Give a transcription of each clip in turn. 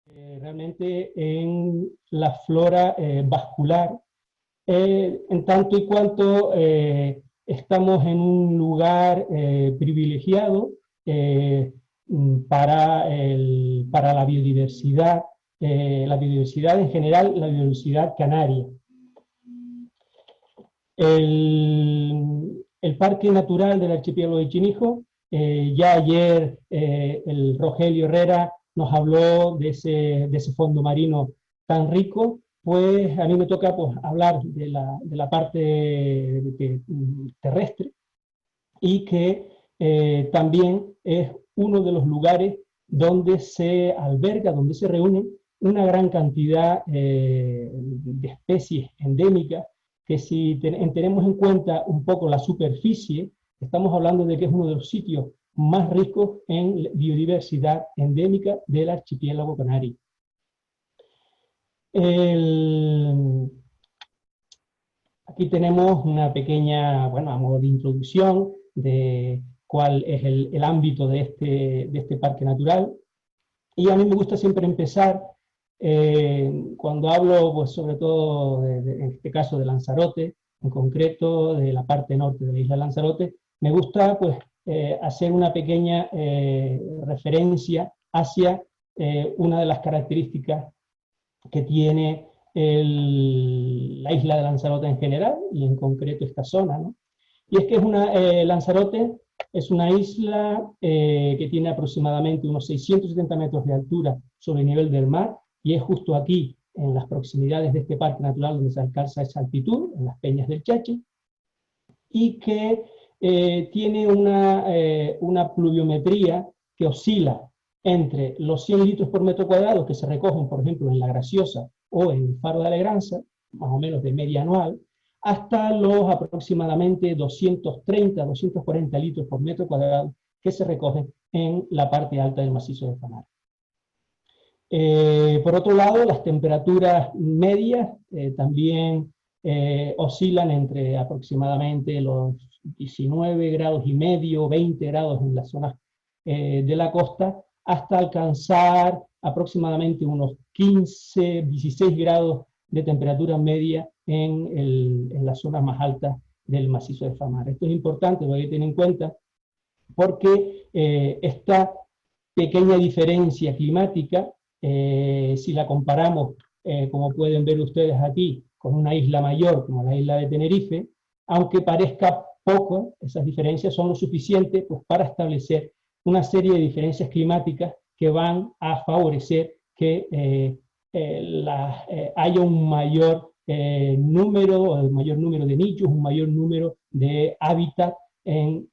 realmente en la flora vascular, en tanto y cuanto estamos en un lugar privilegiado para la biodiversidad en general, la biodiversidad canaria. El Parque Natural del Archipiélago de Chinijo, ya ayer el Rogelio Herrera nos habló de ese fondo marino tan rico, pues a mí me toca pues, hablar de la parte terrestre, y que también es uno de los lugares donde se alberga, donde se reúnen una gran cantidad de especies endémicas, que si tenemos en cuenta un poco la superficie, estamos hablando de que es uno de los sitios más ricos en biodiversidad endémica del archipiélago canario. Aquí tenemos una pequeña, bueno, a modo de introducción de cuál es el ámbito de este parque natural. Y a mí me gusta siempre empezar, cuando hablo, pues, sobre todo, en este caso de Lanzarote, en concreto de la parte norte de la isla de Lanzarote, me gusta pues, hacer una pequeña referencia hacia una de las características que tiene la isla de Lanzarote en general, y en concreto esta zona, ¿no? Y es que Lanzarote es una isla que tiene aproximadamente unos 670 metros de altura sobre el nivel del mar, y es justo aquí, en las proximidades de este parque natural, donde se alcanza esa altitud, en las Peñas del Chachi, y que tiene una pluviometría que oscila entre los 100 litros por metro cuadrado que se recogen, por ejemplo, en La Graciosa o en el Faro de Alegranza, más o menos de media anual, hasta los aproximadamente 230, 240 litros por metro cuadrado que se recogen en la parte alta del macizo de Famara. Por otro lado, las temperaturas medias también oscilan entre aproximadamente los 19 grados y medio, 20 grados en las zonas de la costa, hasta alcanzar aproximadamente unos 15, 16 grados de temperatura media en las zonas más altas del macizo de Famara. Esto es importante, lo hay que tener en cuenta, porque esta pequeña diferencia climática, si la comparamos, como pueden ver ustedes aquí, con una isla mayor como la isla de Tenerife, aunque parezca poco, esas diferencias son lo suficiente pues, para establecer una serie de diferencias climáticas que van a favorecer que haya un mayor mayor número de nichos, un mayor número de hábitat en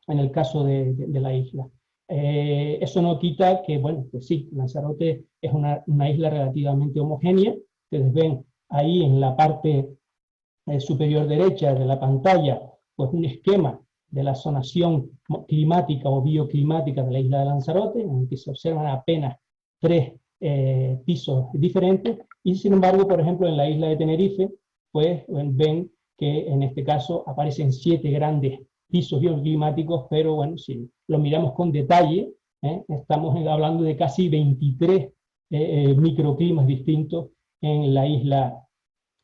el caso de la isla. Eso no quita que, bueno, pues sí, Lanzarote es una isla relativamente homogénea. Ustedes ven ahí en la parte superior derecha de la pantalla, pues un esquema de la zonación climática o bioclimática de la isla de Lanzarote, en el que se observan apenas 3 pisos diferentes, y sin embargo, por ejemplo, en la isla de Tenerife, pues ven que en este caso aparecen 7 grandes pisos bioclimáticos, pero bueno, si lo miramos con detalle, estamos hablando de casi 23 microclimas distintos en la isla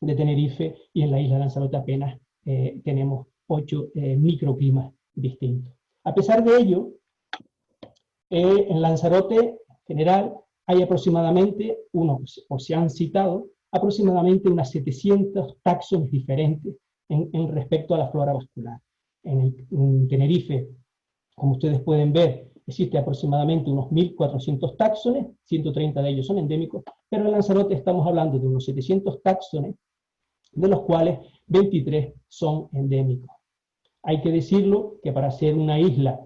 de Tenerife, y en la isla de Lanzarote apenas tenemos 8 microclimas distintos. A pesar de ello, en Lanzarote en general hay aproximadamente, o se han citado, aproximadamente unas 700 taxones diferentes en respecto a la flora vascular. En Tenerife, como ustedes pueden ver, existe aproximadamente unos 1.400 taxones, 130 de ellos son endémicos, pero en Lanzarote estamos hablando de unos 700 taxones, de los cuales 23 son endémicos. Hay que decirlo que para ser una isla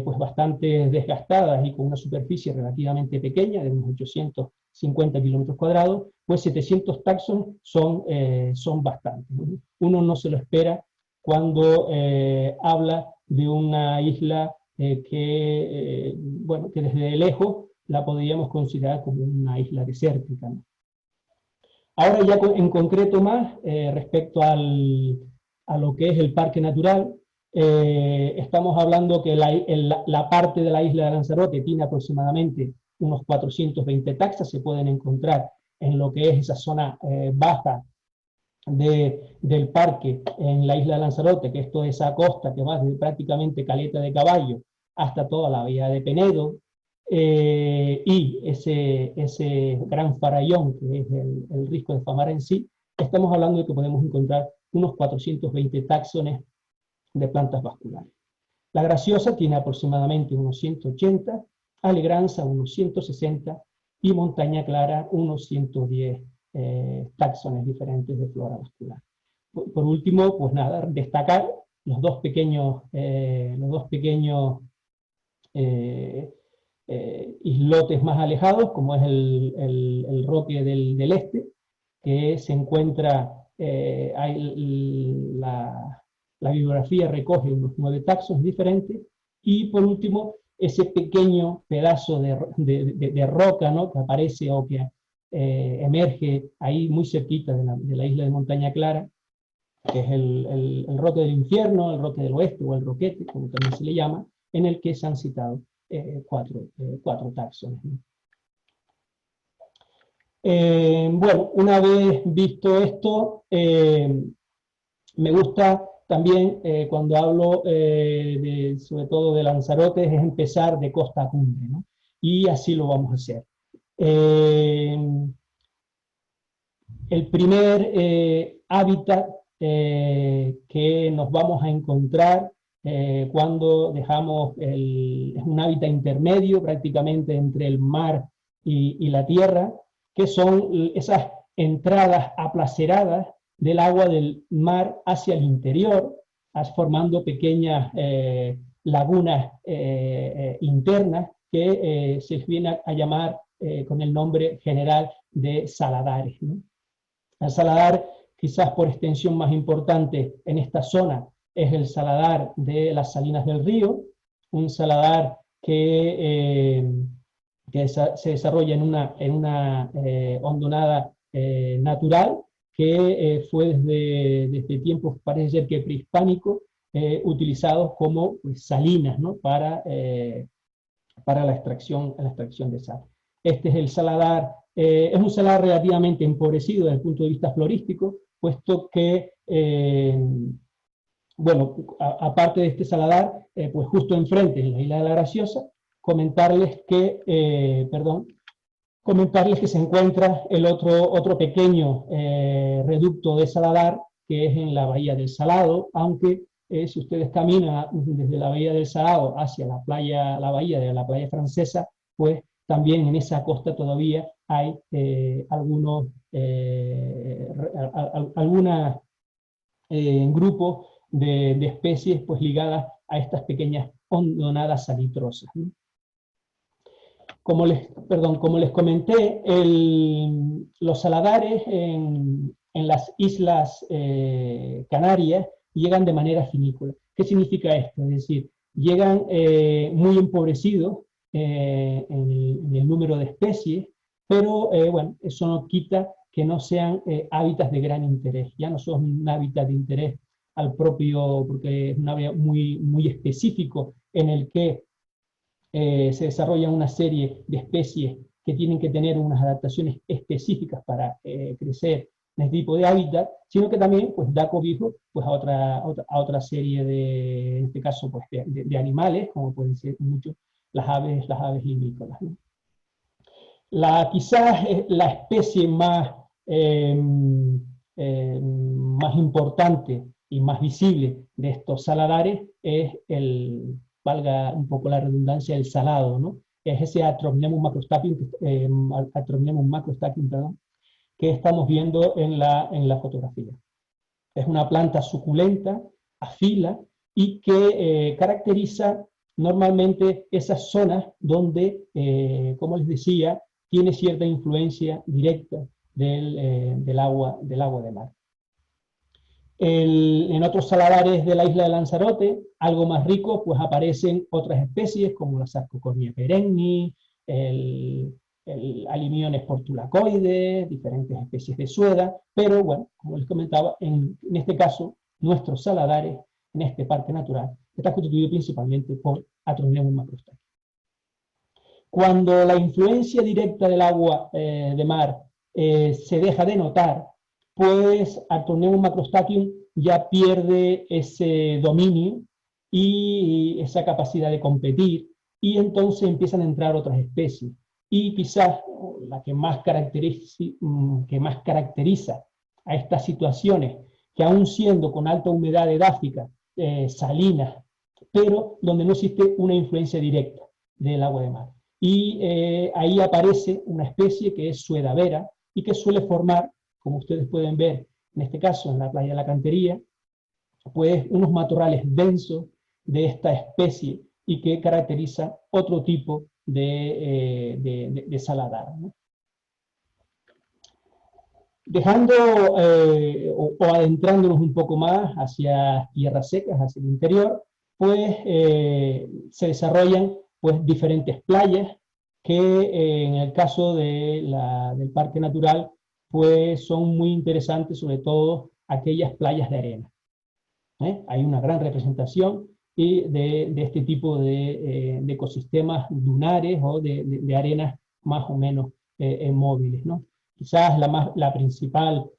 pues bastante desgastada y con una superficie relativamente pequeña, de unos 850 kilómetros cuadrados, pues 700 taxones son bastantes. Uno no se lo espera cuando habla de una isla bueno, que desde lejos la podríamos considerar como una isla desértica, ¿no? Ahora ya en concreto más, respecto a lo que es el parque natural, estamos hablando que la parte de la isla de Lanzarote tiene aproximadamente unos 420 taxas se pueden encontrar en lo que es esa zona baja del parque en la isla de Lanzarote, que es toda esa costa que va desde prácticamente Caleta de Caballo hasta toda la bahía de Penedo, y ese gran farallón que es el risco de Famara en sí. Estamos hablando de que podemos encontrar unos 420 táxones de plantas vasculares. La Graciosa tiene aproximadamente unos 180, Alegranza unos 160 y Montaña Clara unos 110 táxones diferentes de flora vascular. Por último, pues nada, destacar los dos pequeños islotes más alejados, como es el Roque del Este, que se encuentra, la bibliografía recoge unos 9 taxones diferentes, y por último, ese pequeño pedazo de roca, ¿no?, que aparece o que emerge ahí muy cerquita de la isla de Montaña Clara, que es el Roque del Infierno, el Roque del Oeste o el Roquete, como también se le llama, en el que se han citado cuatro taxones, ¿no? Bueno, una vez visto esto, me gusta también, cuando hablo sobre todo de Lanzarote, es empezar de costa a cumbre, ¿no? Y así lo vamos a hacer. El primer hábitat que nos vamos a encontrar cuando dejamos es un hábitat intermedio prácticamente entre el mar y la tierra, que son esas entradas aplaceradas del agua del mar hacia el interior, formando pequeñas lagunas internas que se viene a llamar con el nombre general de saladares, ¿no? El saladar, quizás por extensión más importante en esta zona, es el saladar de las Salinas del Río, un saladar que se desarrolla en una hondonada natural, que fue desde tiempos, parece ser que prehispánicos, utilizados como, pues, salinas, ¿no?, para la extracción de sal. Este es el saladar, es un saladar relativamente empobrecido desde el punto de vista florístico, puesto que, bueno, aparte de este saladar, pues justo enfrente, en la isla de la Graciosa, comentarles que se encuentra el otro pequeño reducto de saladar, que es en la bahía del Salado, aunque si ustedes caminan desde la bahía del Salado hacia la bahía de la playa francesa, pues también en esa costa todavía hay algunos grupos de especies, pues, ligadas a estas pequeñas hondonadas salitrosas, ¿no? Como les comenté, los saladares en las islas Canarias llegan de manera finícola. ¿Qué significa esto? Es decir, llegan muy empobrecidos en el número de especies, pero bueno, eso no quita que no sean hábitats de gran interés. Ya no son un hábitat de interés porque es un hábitat muy, muy específico en el que se desarrollan una serie de especies que tienen que tener unas adaptaciones específicas para crecer en este tipo de hábitat, sino que también, pues, da cobijo, pues, a otra serie en este caso, pues, de animales, como pueden ser muchos las aves limícolas, ¿no? Quizás la especie más importante y más visible de estos saladares es valga un poco la redundancia, el salado, ¿no? Es ese Atrognemus macrostachys, que estamos viendo en la fotografía. Es una planta suculenta, afila, y que caracteriza normalmente esas zonas donde, como les decía, tiene cierta influencia directa del agua de mar. En otros saladares de la isla de Lanzarote, algo más rico, pues aparecen otras especies como la Sarcocornia perennis, el Alimiones portulacoides, diferentes especies de sueda, pero bueno, como les comentaba, en este caso, nuestros saladares en este parque natural está constituido principalmente por Atrognemus macrostachys. Cuando la influencia directa del agua de mar se deja de notar, pues Artorneum macrostachys ya pierde ese dominio y esa capacidad de competir, y entonces empiezan a entrar otras especies. Y quizás la que más caracteriza a estas situaciones, que aún siendo con alta humedad edáfica, salinas, pero donde no existe una influencia directa del agua de mar. Y ahí aparece una especie que es Suedavera y que suele formar, como ustedes pueden ver en este caso en la playa de la Cantería, pues unos matorrales densos de esta especie y que caracteriza otro tipo de saladar, ¿no? Dejando o adentrándonos un poco más hacia tierras secas, hacia el interior, pues se desarrollan pues diferentes playas que en el caso del parque natural pues son muy interesantes, sobre todo aquellas playas de arena. Hay una gran representación de este tipo de ecosistemas dunares o de arenas más o menos móviles, ¿no? Quizás la principal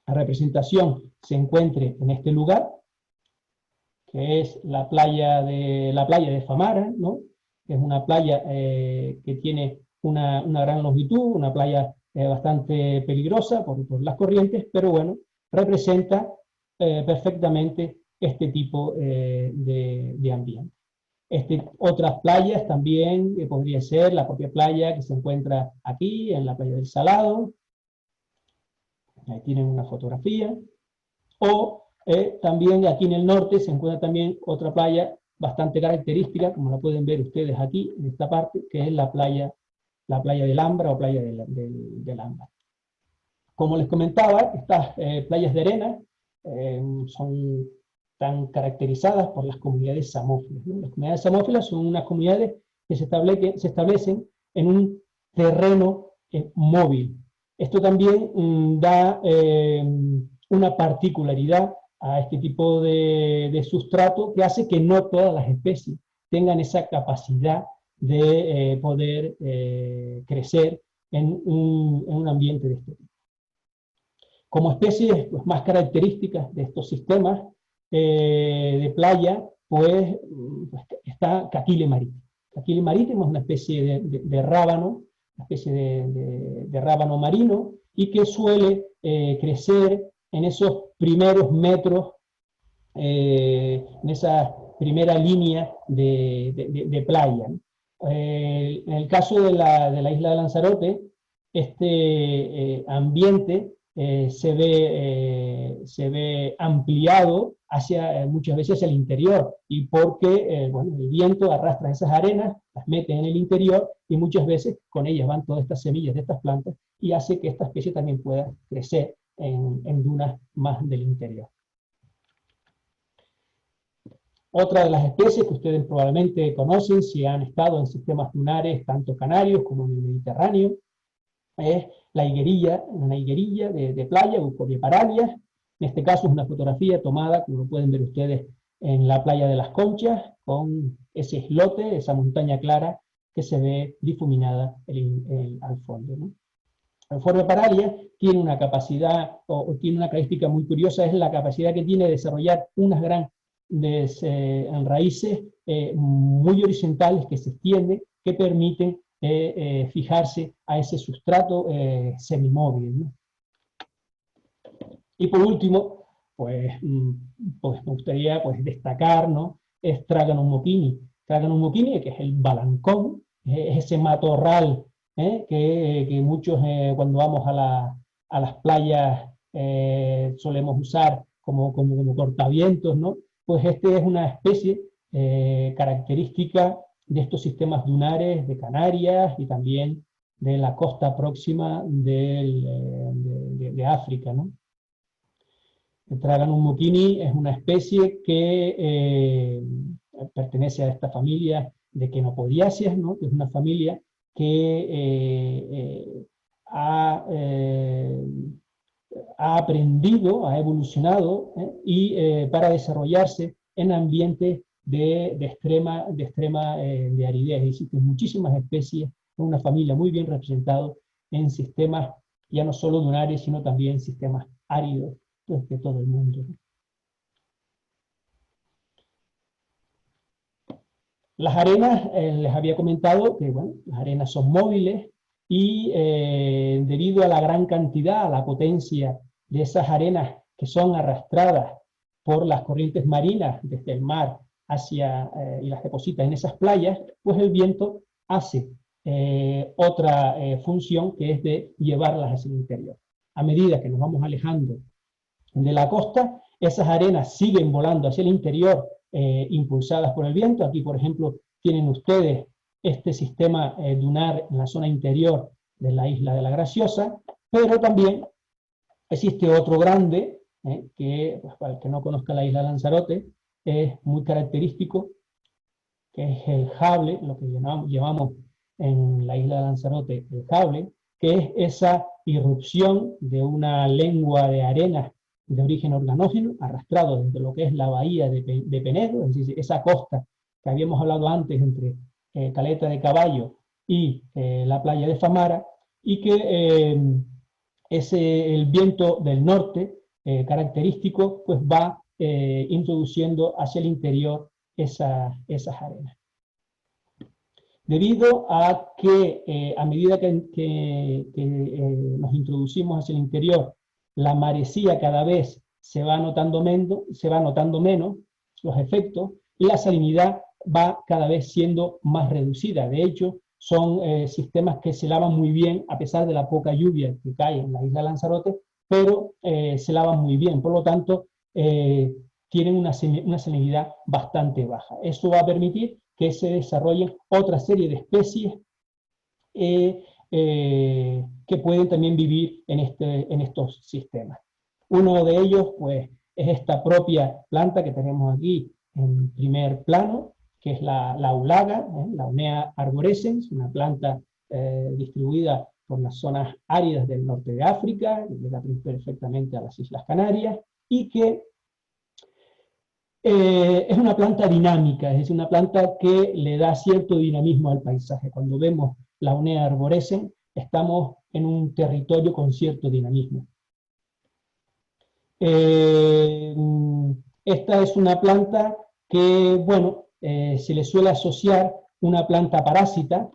representación se encuentre en este lugar, que es la playa de Famara, ¿no? Que es una playa que tiene una gran longitud, una playa bastante peligrosa por las corrientes, pero bueno, representa perfectamente este tipo de ambiente. Otras playas también, podría ser la propia playa que se encuentra aquí, en la playa del Salado, ahí tienen una fotografía, o también aquí en el norte se encuentra también otra playa bastante característica, como la pueden ver ustedes aquí, en esta parte, que es la playa del Ambra o playa del Ambra. Como les comentaba, estas playas de arena son tan caracterizadas por las comunidades samófilas, ¿no? Las comunidades samófilas son unas comunidades que se establecen en un terreno móvil. Esto también da una particularidad a este tipo de sustrato que hace que no todas las especies tengan esa capacidad de poder crecer en un ambiente de este tipo. Como especies pues, más características de estos sistemas de playa, pues está Caquile marítimo. Caquile marítimo es una especie de rábano, una especie de rábano marino, y que suele crecer en esos primeros metros, en esa primera línea de playa, ¿no? En el caso de la isla de Lanzarote, este ambiente se ve ampliado hacia, muchas veces hacia el interior, y porque bueno, el viento arrastra esas arenas, las mete en el interior, y muchas veces con ellas van todas estas semillas de estas plantas, y hace que esta especie también pueda crecer en dunas más del interior. Otra de las especies que ustedes probablemente conocen si han estado en sistemas dunares, tanto canarios como en el Mediterráneo, es la higuerilla, una higuerilla de playa, Eucoria paralia. En este caso es una fotografía tomada, como lo pueden ver ustedes, en la playa de las Conchas, con ese islote, esa montaña clara que se ve difuminada al fondo, ¿no? Eucoria paralia tiene una capacidad, o tiene una característica muy curiosa, es la capacidad que tiene de desarrollar unas grandes raíces muy horizontales que se extienden, que permiten fijarse a ese sustrato semimóvil, ¿no? Y por último, pues me gustaría pues, destacar, ¿no? Es Traganum moquini. Traganum moquini, que es el balancón, es ese matorral que muchos cuando vamos a las playas solemos usar como cortavientos, ¿no? Pues este es una especie característica de estos sistemas dunares de Canarias y también de la costa próxima de África, ¿no? El Traganum moquini es una especie que pertenece a esta familia de Chenopodiaceae, ¿no? Que es una familia que ha aprendido, ha evolucionado y para desarrollarse en ambientes de aridez. Existen muchísimas especies, una familia muy bien representada en sistemas ya no solo dunares, sino también sistemas áridos de todo el mundo. Las arenas, les había comentado que bueno, las arenas son móviles y debido a la gran cantidad, a la potencia de esas arenas que son arrastradas por las corrientes marinas desde el mar hacia, y las deposita en esas playas, pues el viento hace otra función, que es de llevarlas hacia el interior. A medida que nos vamos alejando de la costa, esas arenas siguen volando hacia el interior, impulsadas por el viento. Aquí, por ejemplo, tienen ustedes este sistema dunar en la zona interior de la isla de la Graciosa, pero también existe otro grande, que pues, para el que no conozca la isla de Lanzarote, es muy característico, que es el jable, lo que llamamos en la isla de Lanzarote el jable, que es esa irrupción de una lengua de arena de origen organógeno, arrastrado desde lo que es la bahía de Penedo, es decir, esa costa que habíamos hablado antes entre Caleta de Caballo y la playa de Famara, y que el viento del norte característico pues va introduciendo hacia el interior esas arenas. Debido a que a medida que nos introducimos hacia el interior, la marecía cada vez se va notando menos los efectos, y la salinidad va cada vez siendo más reducida. De hecho, son sistemas que se lavan muy bien, a pesar de la poca lluvia que cae en la isla de Lanzarote, pero se lavan muy bien. Por lo tanto, tienen una salinidad bastante baja. Esto va a permitir que se desarrollen otra serie de especies que pueden también vivir en estos sistemas. Uno de ellos, pues, es esta propia planta que tenemos aquí en primer plano, que es la ulaga, la Unea arborescens, una planta distribuida por las zonas áridas del norte de África, que llega perfectamente a las Islas Canarias, y que es una planta dinámica, es decir, una planta que le da cierto dinamismo al paisaje. Cuando vemos la Unea arborescens, estamos en un territorio con cierto dinamismo. Esta es una planta que, bueno, se le suele asociar una planta parásita,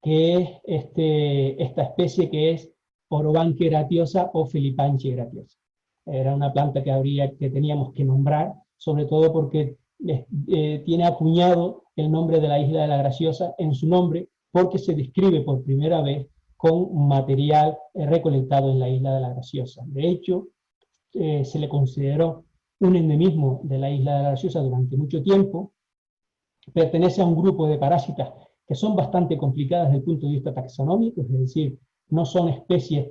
que es esta especie que es Orobanche gratiosa o Felipanche gratiosa. Era una planta que teníamos que nombrar, sobre todo porque tiene acuñado el nombre de la isla de la Graciosa en su nombre, porque se describe por primera vez con material recolectado en la isla de la Graciosa. De hecho, se le consideró un endemismo de la isla de la Graciosa durante mucho tiempo. Pertenece a un grupo de parásitas que son bastante complicadas desde el punto de vista taxonómico, es decir, no son especies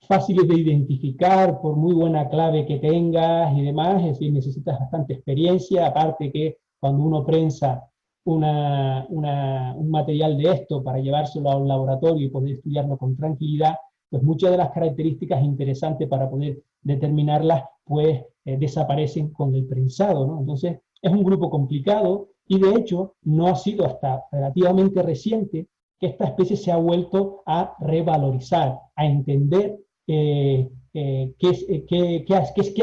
fáciles de identificar por muy buena clave que tengas y demás, es decir, necesitas bastante experiencia, aparte que cuando uno prensa un material de esto para llevárselo a un laboratorio y poder estudiarlo con tranquilidad, pues muchas de las características interesantes para poder determinarlas, pues desaparecen con el prensado, ¿no? Entonces, es un grupo complicado, y de hecho, no ha sido hasta relativamente reciente que esta especie se ha vuelto a revalorizar, a entender qué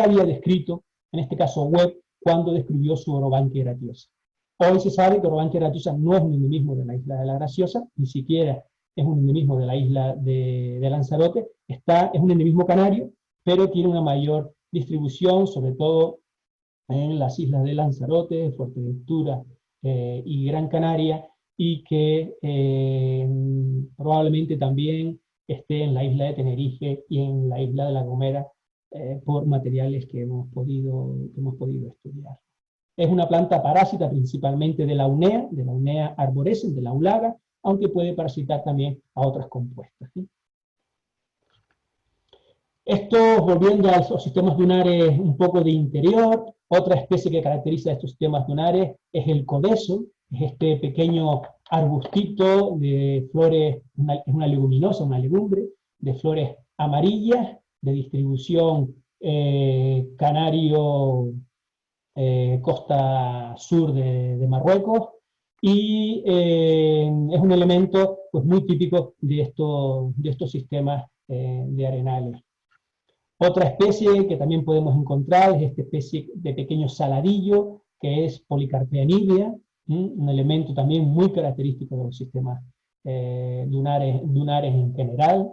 había descrito, en este caso Webb, cuando describió su Orobanche gratiosa. Hoy se sabe que Orobanche gratiosa no es un endemismo de la isla de la Graciosa, ni siquiera es un endemismo de la isla de Lanzarote, es un endemismo canario, pero tiene una mayor distribución, sobre todo en las islas de Lanzarote, Fuerteventura y Gran Canaria, y que probablemente también esté en la isla de Tenerife y en la isla de La Gomera, por materiales que hemos podido estudiar. Es una planta parásita principalmente de la Unea arborescens, de la ulaga, aunque puede parasitar también a otras compuestas, ¿sí? Esto, volviendo a los sistemas dunares un poco de interior, otra especie que caracteriza estos sistemas dunares es el codeso, es este pequeño arbustito de flores, es una leguminosa, una legumbre, de flores amarillas, de distribución canario costa sur de Marruecos, y es un elemento pues, muy típico de estos sistemas de arenales. Otra especie que también podemos encontrar es esta especie de pequeño saladillo, que es Polycarpea nívea, un elemento también muy característico de los sistemas dunares en general.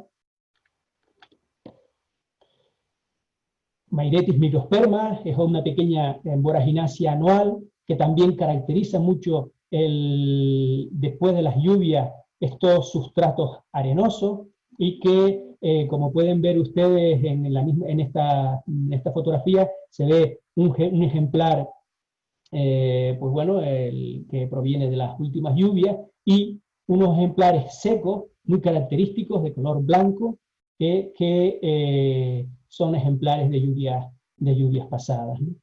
Mairetis microsperma es una pequeña voraginácea anual que también caracteriza mucho después de las lluvias estos sustratos arenosos, y que, como pueden ver ustedes en esta fotografía, se ve un ejemplar pues bueno, que proviene de las últimas lluvias, y unos ejemplares secos muy característicos de color blanco que son ejemplares de lluvias pasadas, ¿no?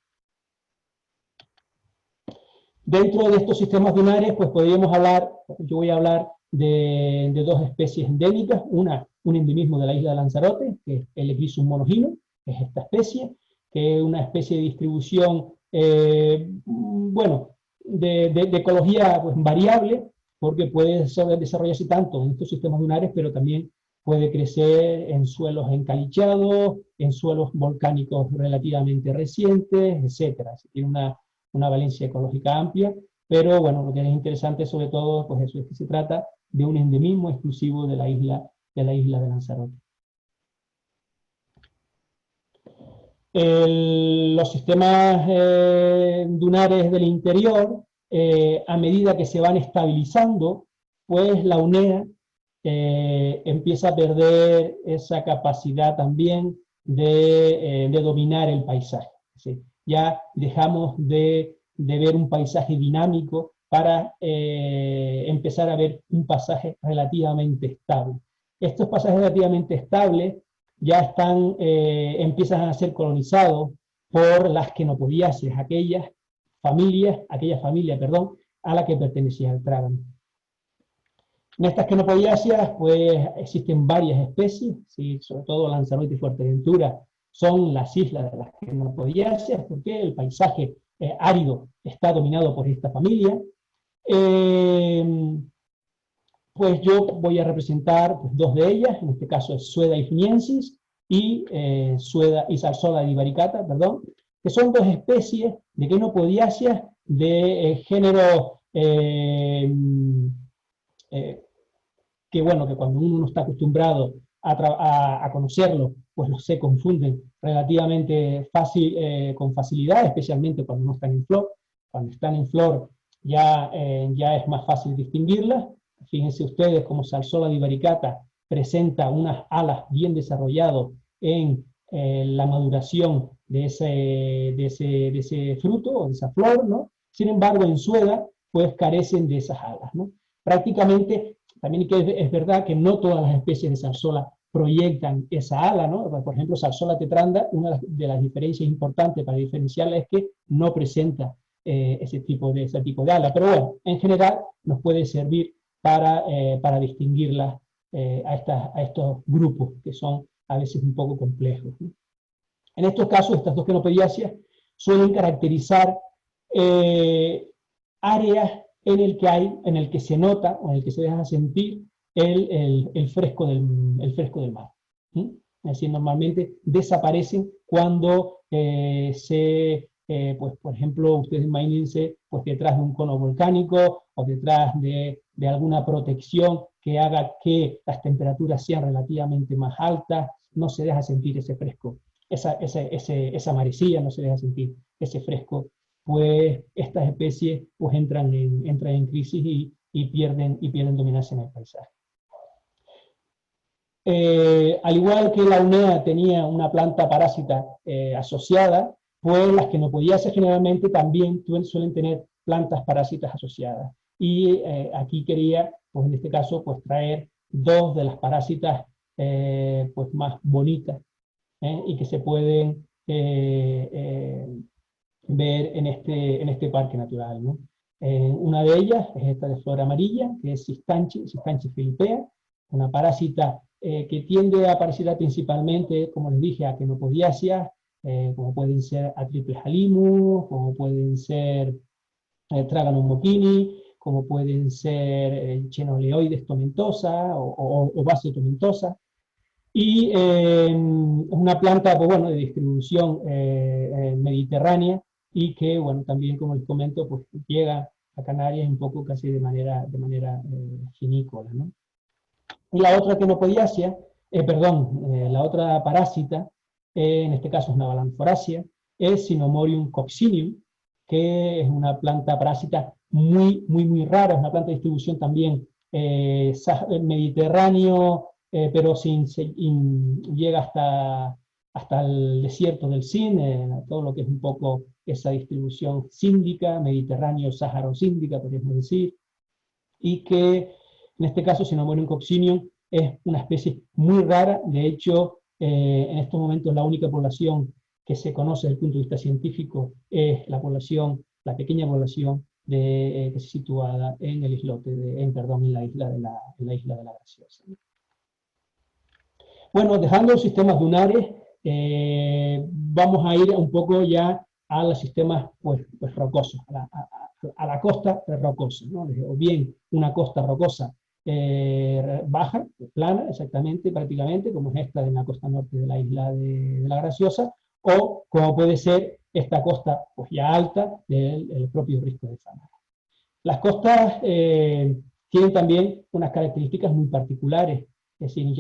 Dentro de estos sistemas dunares, pues podríamos hablar, yo voy a hablar de dos especies endémicas, un endemismo de la isla de Lanzarote, que es el Ecrisum monogino, que es esta especie, que es una especie de distribución, bueno, de ecología pues, variable, porque puede desarrollarse tanto en estos sistemas dunares, pero también puede crecer en suelos encalichados, en suelos volcánicos relativamente recientes, etc. Tiene una valencia ecológica amplia, pero bueno, lo que es interesante sobre todo, pues eso es que se trata de un endemismo exclusivo de la isla de Lanzarote. Los sistemas dunares del interior, a medida que se van estabilizando, pues la UNEA empieza a perder esa capacidad también de dominar el paisaje, ¿sí? Ya dejamos de ver un paisaje dinámico para empezar a ver un paisaje relativamente estable. Estos pasajes relativamente estables ya empiezan a ser colonizados por las quenopodiáceas, aquella familia, a la que pertenecía el trágano. En estas quenopodiáceas, pues existen varias especies, ¿sí? Sobre todo Lanzarote y Fuerteventura son las islas de las quenopodiáceas, porque el paisaje árido está dominado por esta familia. Pues yo voy a representar pues, dos de ellas, en este caso es Sueda ifniensis y Salsola divaricata, perdón, que son dos especies de quenopodiáceas de género que bueno, que cuando uno no está acostumbrado a conocerlo, pues se confunden relativamente con facilidad, especialmente cuando no están en flor. Cuando están en flor ya es más fácil distinguirlas. Fíjense ustedes cómo Salsola divaricata presenta unas alas bien desarrolladas en la maduración de ese fruto o de esa flor, ¿no? Sin embargo, en Sueda, pues carecen de esas alas, ¿no? Prácticamente, también es verdad que no todas las especies de Salsola proyectan esa ala, ¿no? Por ejemplo, Salsola tetranda, una de las diferencias importantes para diferenciarla es que no presenta ese tipo de ala, pero bueno, en general nos puede servir para distinguirlas a estos grupos que son a veces un poco complejos, ¿no? En estos casos, estas dos quenopodiáceas suelen caracterizar áreas en el que se nota o en el que se deja sentir el fresco del mar. ¿Sí? Es decir, normalmente desaparecen cuando pues, por ejemplo, ustedes imagínense pues, detrás de un cono volcánico o detrás de alguna protección que haga que las temperaturas sean relativamente más altas, no se deja sentir ese fresco, esa marecilla, no se deja sentir ese fresco, pues estas especies pues, entran en crisis y pierden dominancia en el paisaje. Al igual que la UNEA tenía una planta parásita asociada, pues las quenopodiáceas generalmente también suelen tener plantas parásitas asociadas. Y aquí quería, pues en este caso, pues traer dos de las parásitas pues más bonitas y que se pueden ver en este parque natural, ¿no? Una de ellas es esta de flor amarilla, que es Cistanche filipea, una parásita que tiende a parasitar principalmente, como les dije, a quenopodiáceas como pueden ser Atriplex halimus, como pueden ser Tráganum moquini, como pueden ser Chenoleoides tomentosa o Base tomentosa. Y es una planta, pues, bueno, de distribución mediterránea y que, bueno, también, como les comento, pues llega a Canarias un poco casi de manera finícola, ¿no? Y la otra quenopodiacia, la otra parásita, en este caso es una balanforacia, es Sinomorium coccineum, que es una planta parásita muy rara, es una planta de distribución también mediterráneo, pero llega hasta el desierto del Sin, todo lo que es un poco esa distribución síndica, mediterráneo, sáharo síndica, podríamos decir, y que en este caso Sinomorium coccineum es una especie muy rara. De hecho, en estos momentos la única población que se conoce desde el punto de vista científico es la pequeña población que se situada en el islote, en la isla de la Graciosa. Bueno, dejando los sistemas dunares, vamos a ir un poco ya a los sistemas pues rocosos, a la costa rocosa, ¿no? O bien una costa rocosa baja, plana, exactamente, prácticamente, como es esta de la costa norte de la isla de la Graciosa, o como puede ser esta costa pues ya alta del propio Risco de Zámara. Las costas tienen también unas características muy particulares, es decir,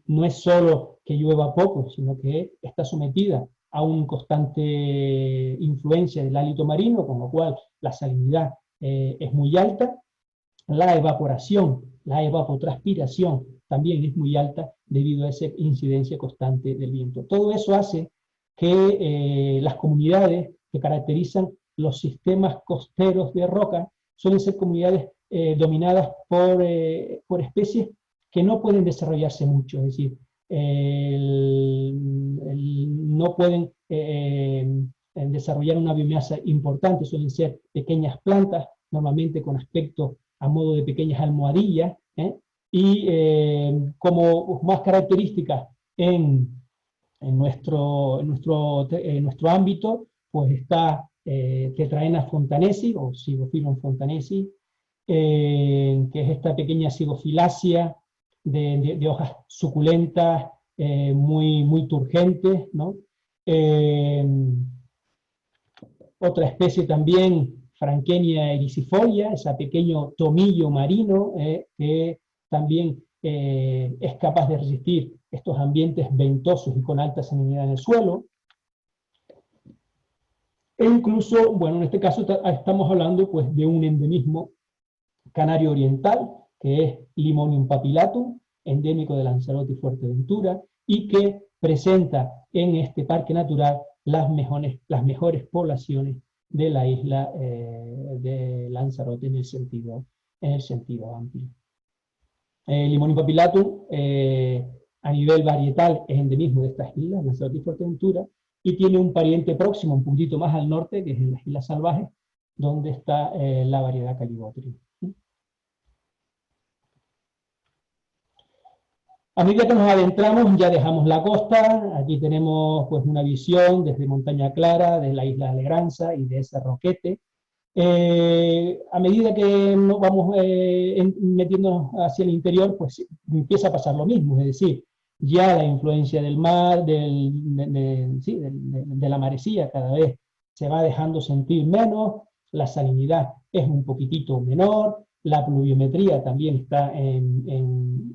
no es solo que llueva poco, sino que está sometida a una constante influencia del hálito marino, con lo cual la salinidad es muy alta, la evaporación, la evapotranspiración también es muy alta debido a esa incidencia constante del viento. Todo eso hace que las comunidades que caracterizan los sistemas costeros de roca suelen ser comunidades dominadas por especies que no pueden desarrollarse mucho, es decir, no pueden desarrollar una biomasa importante, suelen ser pequeñas plantas, normalmente con aspecto a modo de pequeñas almohadillas, y como más características en nuestro ámbito, pues está Tetraena fontanesi, o Zygophyllum fontanesi, que es esta pequeña zigofilacia de hojas suculentas, muy turgentes, ¿no? Otra especie también, Franquenia ericifolia, ese pequeño tomillo marino, que también es capaz de resistir estos ambientes ventosos y con alta salinidad en el suelo. E incluso, bueno, en este caso estamos hablando pues de un endemismo canario oriental, que es Limonium papillatum, endémico de Lanzarote y Fuerteventura, y que presenta en este parque natural las mejores poblaciones de la isla de Lanzarote en el sentido amplio. Limonium papillatum, a nivel varietal, es endemismo de estas islas, Lanzarote y Fuerteventura, y tiene un pariente próximo, un poquito más al norte, que es en las Islas Salvajes, donde está la variedad Calibotria. A medida que nos adentramos, ya dejamos la costa. Aquí tenemos pues una visión desde Montaña Clara, de la isla de Alegranza y de ese roquete. A medida que nos vamos metiéndonos hacia el interior, pues empieza a pasar lo mismo, es decir, ya la influencia del mar, de la marecía, cada vez se va dejando sentir menos, la salinidad es un poquitito menor, la pluviometría también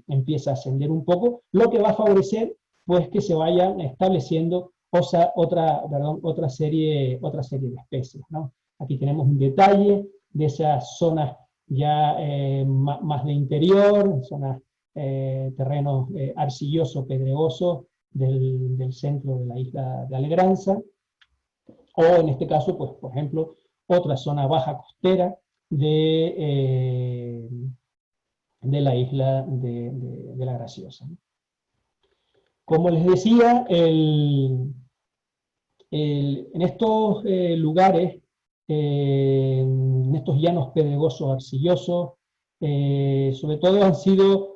empieza a ascender un poco, lo que va a favorecer pues que se vayan estableciendo otra serie de especies, ¿no? Aquí tenemos un detalle de esas zonas ya más de interior, zonas terrenos arcillosos, pedregosos del centro de la isla de Alegranza, o en este caso, pues, por ejemplo, otra zona baja costera de la isla de la Graciosa. Como les decía, en estos lugares, en estos llanos pedregosos arcillosos, sobre todo han sido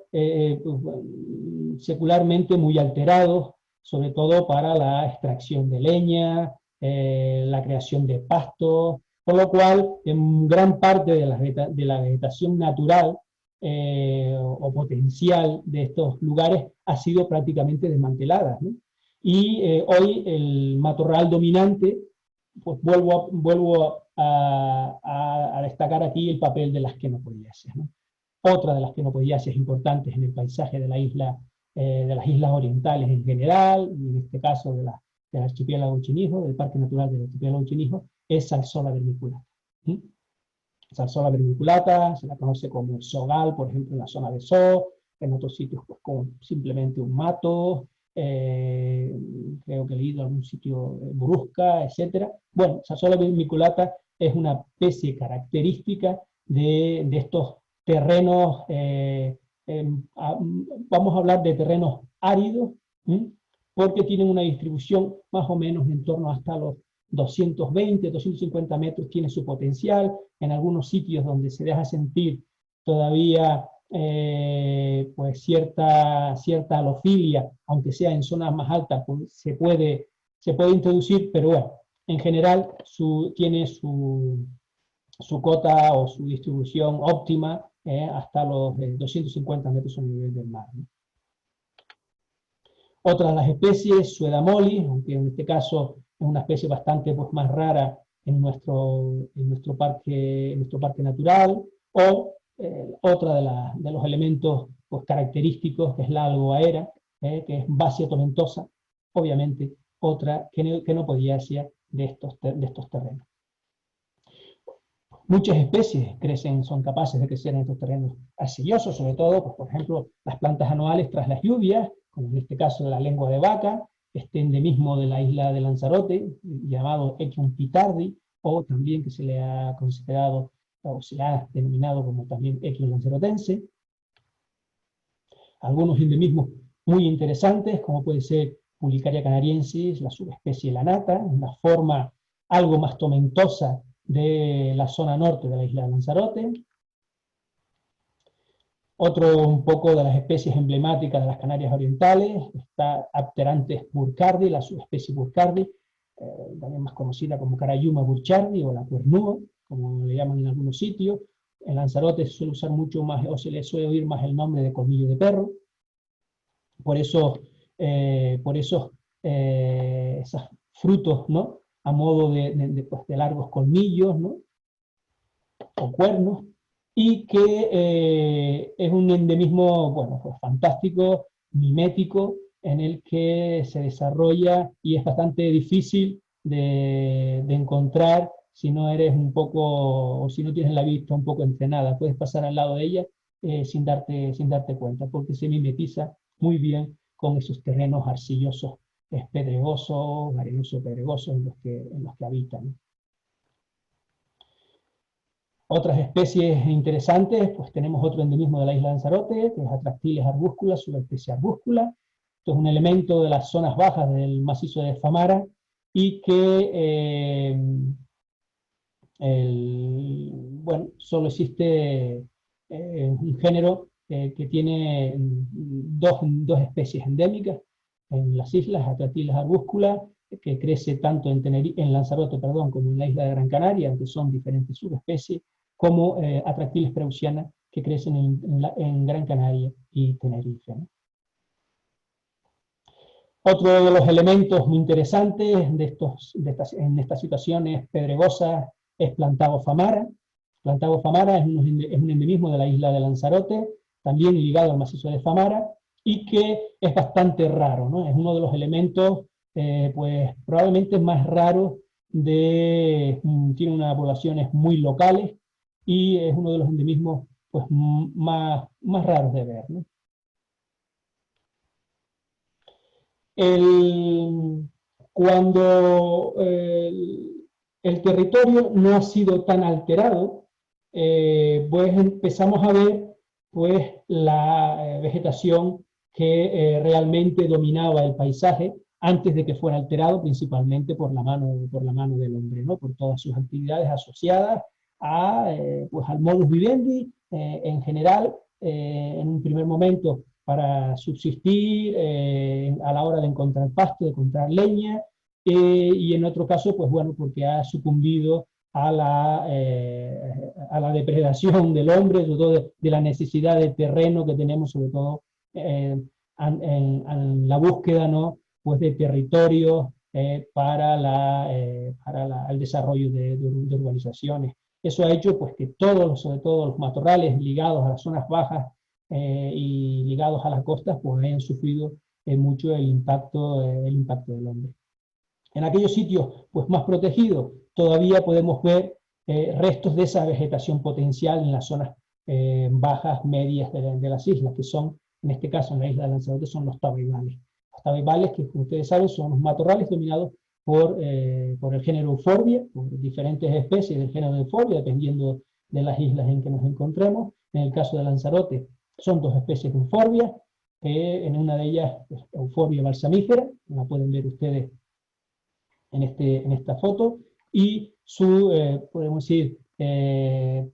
secularmente muy alterados, sobre todo para la extracción de leña, la creación de pastos, por lo cual en gran parte de la vegetación natural o potencial de estos lugares ha sido prácticamente desmantelada, ¿no? Y hoy el matorral dominante, pues vuelvo a destacar aquí el papel de las quenopodiaceas, ¿no? Otra de las quenopodiaceas importantes en el paisaje de la isla, de las islas orientales en general, y en este caso del archipiélago Chinijo, del Parque Natural del Archipiélago Chinijo, es Salsola vermiculata. ¿Sí? Salsola vermiculata, se la conoce como sogal, por ejemplo, en la zona de So, en otros sitios pues, como simplemente un mato, creo que he leído algún sitio Brusca, etc. Bueno, Salsola vermiculata es una especie característica de estos terrenos, vamos a hablar de terrenos áridos, ¿sí? Porque tienen una distribución más o menos en torno hasta los 220, 250 metros tiene su potencial, en algunos sitios donde se deja sentir todavía pues cierta alofilia, aunque sea en zonas más altas, pues se puede introducir, pero bueno, en general tiene su cota o su distribución óptima hasta los 250 metros sobre el nivel del mar, ¿no? Otra de las especies, Suedamolis, aunque en este caso es una especie bastante pues, más rara en nuestro parque natural, o otra de los elementos pues, característicos, que es la algoaera, que es Basia tomentosa, obviamente otra quenopodiacea de estos terrenos. Muchas especies son capaces de crecer en estos terrenos arcillosos, sobre todo, pues, por ejemplo, las plantas anuales tras las lluvias, como en este caso la lengua de vaca, este endemismo de la isla de Lanzarote, llamado Echium pitardi, o también que se le ha considerado, o se le ha denominado como también Echium lanzarotense. Algunos endemismos muy interesantes, como puede ser Pulicaria canariensis, la subespecie lanata, una forma algo más tomentosa de la zona norte de la isla de Lanzarote. Otro un poco de las especies emblemáticas de las Canarias orientales, está Apterantes burcardi, la subespecie burcardi, también más conocida como Carayuma burchardi o la cuernúa, como le llaman en algunos sitios. En Lanzarote se suele usar mucho más, o se le suele oír más el nombre de colmillo de perro. Por eso, esos frutos, ¿no? A modo pues, de largos colmillos, ¿no? O cuernos, y que es un endemismo, bueno, pues fantástico, mimético, en el que se desarrolla y es bastante difícil de encontrar si no eres un poco, o si no tienes la vista un poco entrenada. Puedes pasar al lado de ella sin darte cuenta, porque se mimetiza muy bien con esos terrenos arcillosos, pedregosos, arenoso-pedregosos en los que habitan. Otras especies interesantes, pues tenemos otro endemismo de la isla de Lanzarote, que es Atractiles arbúscula, subespecie arbúscula. Esto es un elemento de las zonas bajas del macizo de Famara y que, bueno, solo existe un género que tiene dos especies endémicas en las islas, Atractiles arbúscula, que crece tanto en Lanzarote, perdón, como en la isla de Gran Canaria, aunque son diferentes subespecies, como Atractiles preussiana, que crecen en Gran Canaria y Tenerife, ¿no? Otro de los elementos muy interesantes en estas situaciones pedregosas es Plantago famara. Plantago famara es un endemismo de la isla de Lanzarote, también ligado al macizo de Famara, y que es bastante raro, ¿no? Es uno de los elementos pues probablemente más raros tiene unas poblaciones muy locales y es uno de los endemismos pues, más raros de ver, ¿no? Cuando el territorio no ha sido tan alterado, pues empezamos a ver pues, la vegetación que realmente dominaba el paisaje antes de que fuera alterado, principalmente por la mano del hombre, ¿no? Por todas sus actividades asociadas pues, al modus vivendi en general. En un primer momento para subsistir a la hora de encontrar pasto, de encontrar leña, y en otro caso, pues bueno, porque ha sucumbido a la depredación del hombre, sobre todo de la necesidad de terreno que tenemos, sobre todo en la búsqueda, ¿no?, pues de territorios para el desarrollo de urbanizaciones. Eso ha hecho pues que todos, sobre todo los matorrales ligados a las zonas bajas y ligados a las costas, pues hayan sufrido mucho el impacto del hombre. En aquellos sitios pues más protegidos todavía podemos ver restos de esa vegetación potencial en las zonas bajas, medias de las islas, que son, en este caso en la isla de Lanzarote, son los tabaibales. Los tabaibales, que como ustedes saben, son los matorrales dominados por el género Euphorbia, por diferentes especies del género Euphorbia, dependiendo de las islas en que nos encontremos. En el caso de Lanzarote, son dos especies de Euphorbia, en una de ellas, pues, Euphorbia balsamífera, la pueden ver ustedes en esta foto, y su, podemos decir,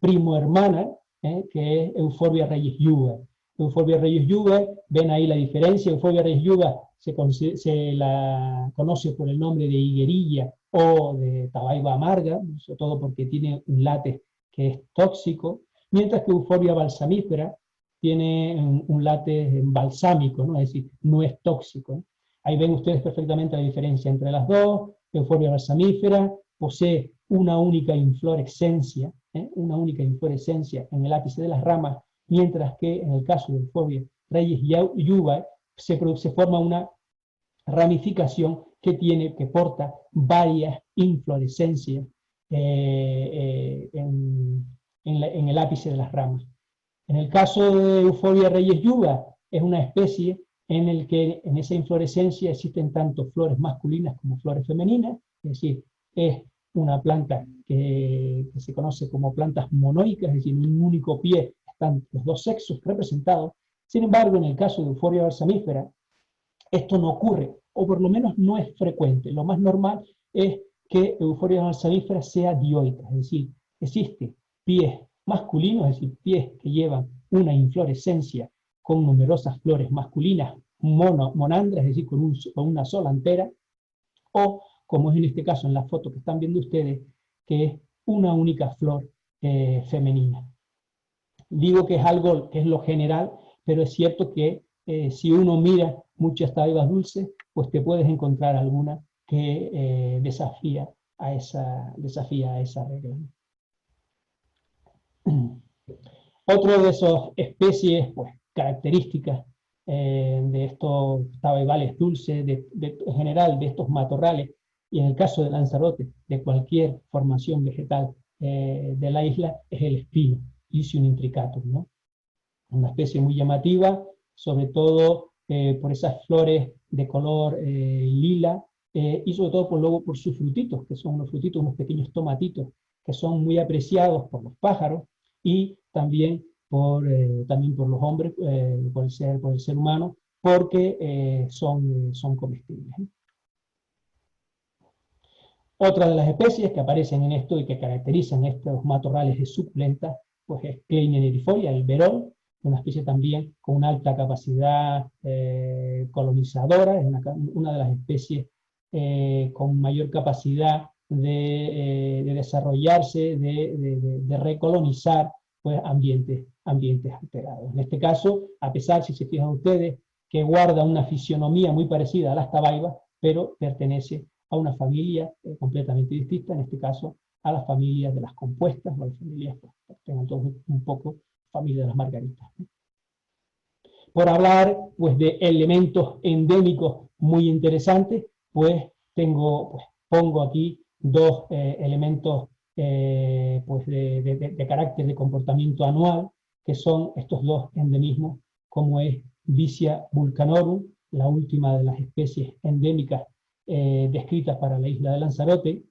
primo hermana, que es Euphorbia reyes yuga. Euphorbia reyes yuga, ven ahí la diferencia. Euphorbia reyes yuga se la conoce por el nombre de higuerilla o de tabaiba amarga, sobre todo porque tiene un látex que es tóxico, mientras que Euphorbia balsamífera tiene un látex balsámico, ¿no? Es decir, no es tóxico. Ahí ven ustedes perfectamente la diferencia entre las dos. Euphorbia balsamífera posee una única inflorescencia, en el ápice de las ramas, mientras que en el caso de Euphorbia reyes yuga se forma una ramificación que porta varias inflorescencias en el ápice de las ramas. En el caso de Euphorbia reyes yuga, es una especie en el que en esa inflorescencia existen tanto flores masculinas como flores femeninas, es decir, es una planta que se conoce como plantas monoicas, es decir, en un único pie están los dos sexos representados. Sin embargo, en el caso de Euphorbia balsamífera, esto no ocurre, o por lo menos no es frecuente. Lo más normal es que Euphorbia balsamífera sea dioica, es decir, existe pies masculinos, es decir, pies que llevan una inflorescencia con numerosas flores masculinas, monandras, es decir, con una sola antera, o, como es en este caso en la foto que están viendo ustedes, que es una única flor femenina. Digo que es algo que es lo general, pero es cierto que si uno mira muchas tabaibas dulces, pues te puedes encontrar alguna que desafía a esa regla. Otro de esas especies, pues, características de estos tabaibales dulces, en general de estos matorrales, y en el caso de Lanzarote, de cualquier formación vegetal de la isla, es el espino, Lycium intricatum, ¿no? Una especie muy llamativa, sobre todo por esas flores de color lila, y sobre todo luego por sus frutitos, que son unos frutitos, unos pequeños tomatitos, que son muy apreciados por los pájaros y también por los hombres, por el ser humano, porque son comestibles. Otra de las especies que aparecen en esto y que caracterizan estos matorrales de suculentas, pues es Kleinea nerifolia, el verol, una especie también con una alta capacidad colonizadora, es una de las especies con mayor capacidad de desarrollarse, de recolonizar pues, ambientes alterados. En este caso, a pesar, si se fijan ustedes, que guarda una fisionomía muy parecida a las tabaibas, pero pertenece a una familia completamente distinta, en este caso a las familias de las compuestas, o a las familias, pues, tengan todos un poco familia de las margaritas. Por hablar pues, de elementos endémicos muy interesantes, pues pongo aquí dos elementos pues de carácter de comportamiento anual, que son estos dos endemismos, como es Vicia vulcanorum, la última de las especies endémicas descritas para la isla de Lanzarote,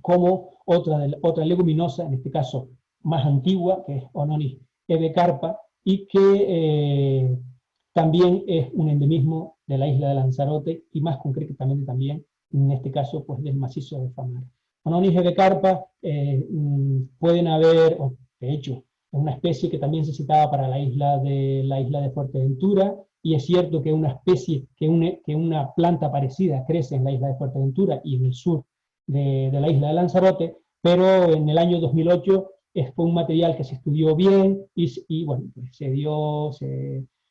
como otra leguminosa, en este caso más antigua, que es Ononis ebecarpa, y que también es un endemismo de la isla de Lanzarote, y más concretamente también, en este caso, pues del macizo de Famara. Ononis ebecarpa pueden haber, de hecho, una especie que también se citaba para la isla de Fuerteventura, y es cierto que una especie, que una planta parecida crece en la isla de Fuerteventura y en el sur de la isla de Lanzarote, pero en el año 2008 fue un material que se estudió bien y bueno, pues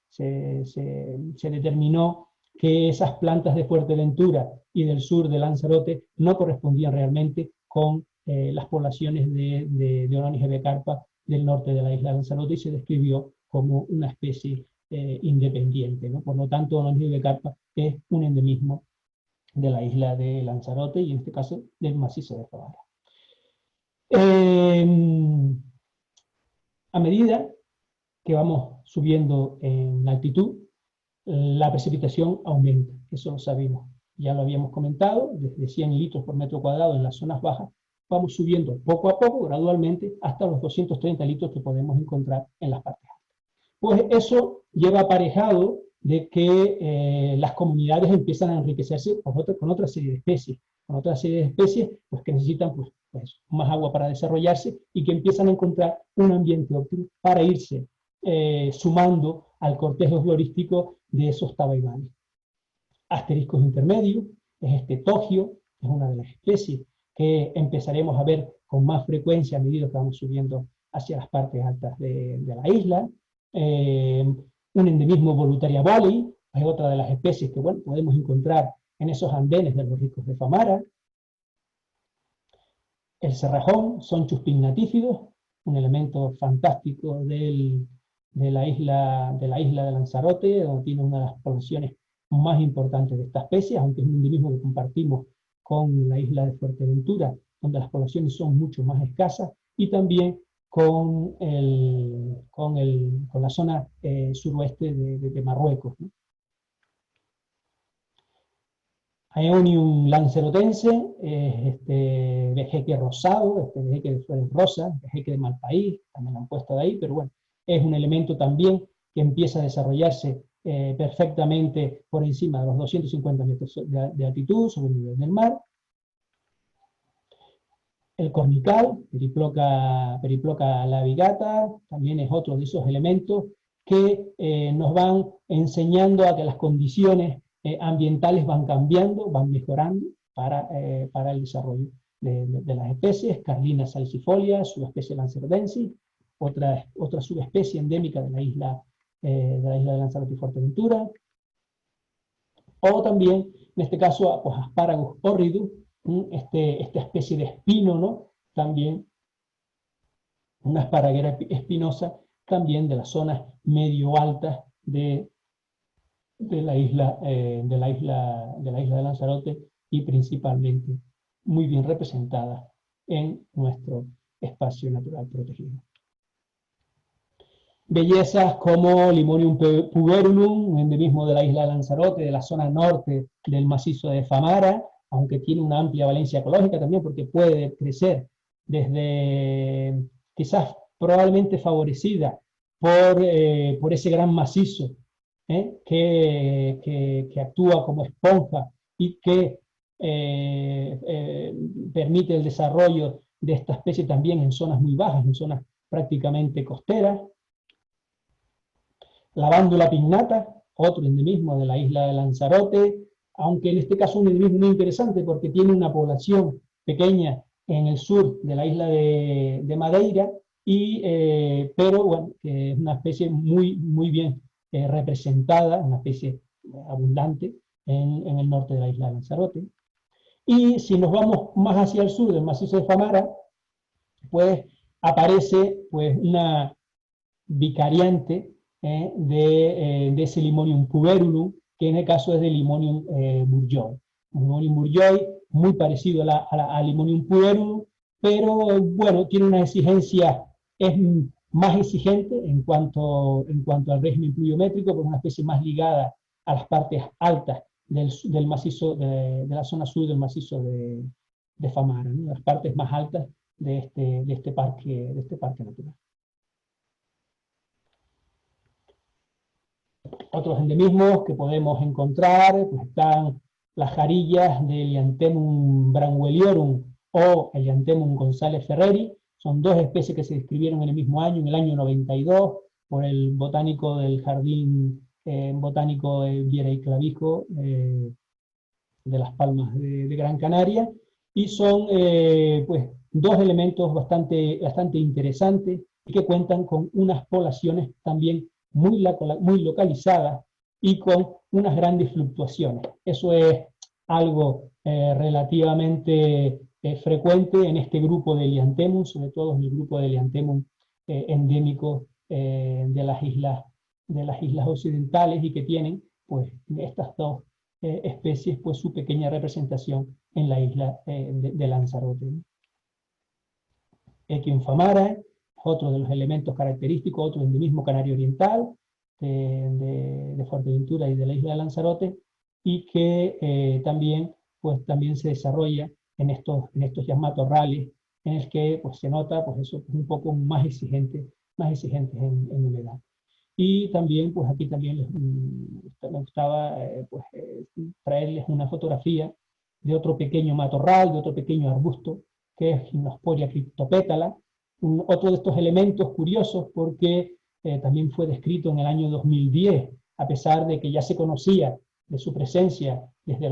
se determinó que esas plantas de Fuerteventura y del sur de Lanzarote no correspondían realmente con las poblaciones de Ononis ebecarpa del norte de la isla de Lanzarote, y se describió como una especie independiente, ¿no? Por lo tanto, Ononis ebecarpa es un endemismo de la isla de Lanzarote y en este caso del macizo de Favara. A medida que vamos subiendo en altitud, la precipitación aumenta, eso lo sabemos. Ya lo habíamos comentado, desde 100 litros por metro cuadrado en las zonas bajas, vamos subiendo poco a poco, gradualmente, hasta los 230 litros que podemos encontrar en las partes altas. Pues eso lleva aparejado de que las comunidades empiezan a enriquecerse con otra serie de especies, pues, que necesitan pues, más agua para desarrollarse y que empiezan a encontrar un ambiente óptimo para irse sumando al cortejo florístico de esos tabaibanes. Asteriscos intermedios, es este togio, es una de las especies que empezaremos a ver con más frecuencia a medida que vamos subiendo hacia las partes altas de la isla. Un endemismo Volutaria bolli, es otra de las especies que bueno, podemos encontrar en esos andenes de los ricos de Famara. El cerrajón, Sonchus pignatífidos, un elemento fantástico de la isla de Lanzarote, donde tiene una de las poblaciones más importantes de esta especie, aunque es un endemismo que compartimos con la isla de Fuerteventura, donde las poblaciones son mucho más escasas, y también con la zona suroeste de Marruecos, ¿no? Aeonium lancerotense, este vejeque rosado, este vejeque de flores rosas, vejeque de Malpaís, también lo han puesto de ahí, pero bueno, es un elemento también que empieza a desarrollarse perfectamente por encima de los 250 metros de altitud sobre el nivel del mar. El cornical, Periploca lavigata, también es otro de esos elementos que nos van enseñando a que las condiciones ambientales van cambiando, van mejorando para el desarrollo de las especies. Carlina salicifolia, subespecie lancerotensis, otra subespecie endémica de la isla de Lanzarote y Fuerteventura. O también, en este caso, pues, Asparagus horridus, esta especie de espino, ¿no? También una esparaguera espinosa, también de las zonas medio altas de la isla de Lanzarote, y principalmente muy bien representada en nuestro espacio natural protegido. Bellezas como Limonium puberulum, un endemismo de la isla de Lanzarote, de la zona norte del macizo de Famara, aunque tiene una amplia valencia ecológica también, porque puede crecer desde, quizás probablemente favorecida por ese gran macizo que actúa como esponja y que permite el desarrollo de esta especie también en zonas muy bajas, en zonas prácticamente costeras. Lavándula pinnata, otro endemismo de la isla de Lanzarote, aunque en este caso un endemismo muy interesante porque tiene una población pequeña en el sur de la isla de Madeira, pero bueno, que es una especie muy bien representada, una especie abundante en el norte de la isla de Lanzarote. Y si nos vamos más hacia el sur del macizo de Famara, pues aparece pues una vicariante de ese Limonium puberulum, que en el caso es de Limonium burgioy. Limonium burgioy, muy parecido a Limonium puberulum, pero bueno, tiene una exigencia, es más exigente en cuanto al régimen pluviométrico, porque es una especie más ligada a las partes altas del macizo, de la zona sur del macizo de Famara, ¿no? Las partes más altas de este parque natural. Otros endemismos que podemos encontrar, pues están las jarillas de Helianthemum brangueliorum o Helianthemum González Ferreri, Son dos especies que se describieron en el mismo año, en el año 92, por el botánico del Jardín Botánico Viera y Clavijo, de Las Palmas de Gran Canaria, y son pues, dos elementos bastante interesantes y que cuentan con unas poblaciones también muy localizadas y con unas grandes fluctuaciones. Eso es algo relativamente frecuente en este grupo de Helianthemum, sobre todo en el grupo de Helianthemum endémico de las islas occidentales, y que tienen pues estas dos especies, pues su pequeña representación en la isla de Lanzarote. Equinfamara, otro de los elementos característicos, otro endemismo canario oriental de Fuerteventura y de la isla de Lanzarote, y que también se desarrolla en estos ya matorrales, en el que pues, se nota pues, eso, un poco más exigentes en humedad. Y también, pues aquí también me gustaba traerles una fotografía de otro pequeño matorral, de otro pequeño arbusto, que es Gymnosporia cryptopetala, otro de estos elementos curiosos porque también fue descrito en el año 2010, a pesar de que ya se conocía de su presencia desde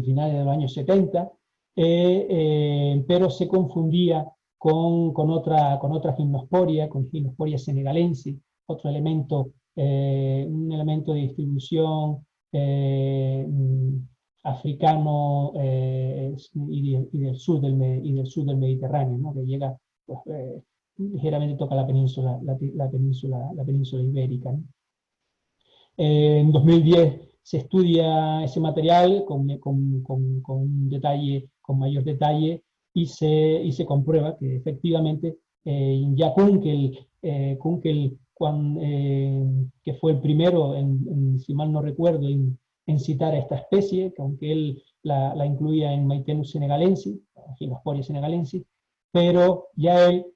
finales de los años 70, pero se confundía con otra gimnosporia, con Gymnosporia senegalensis, otro elemento, un elemento de distribución africano y del sur del Mediterráneo, ¿no? Que llega, pues, ligeramente toca la península ibérica, ¿no? En 2010 se estudia ese material con mayor detalle, y se comprueba que efectivamente ya Kunkel, que fue el primero, si mal no recuerdo, en citar a esta especie, que aunque él la incluía en Maitenus senegalensis, Gymnosporia senegalensis, pero ya él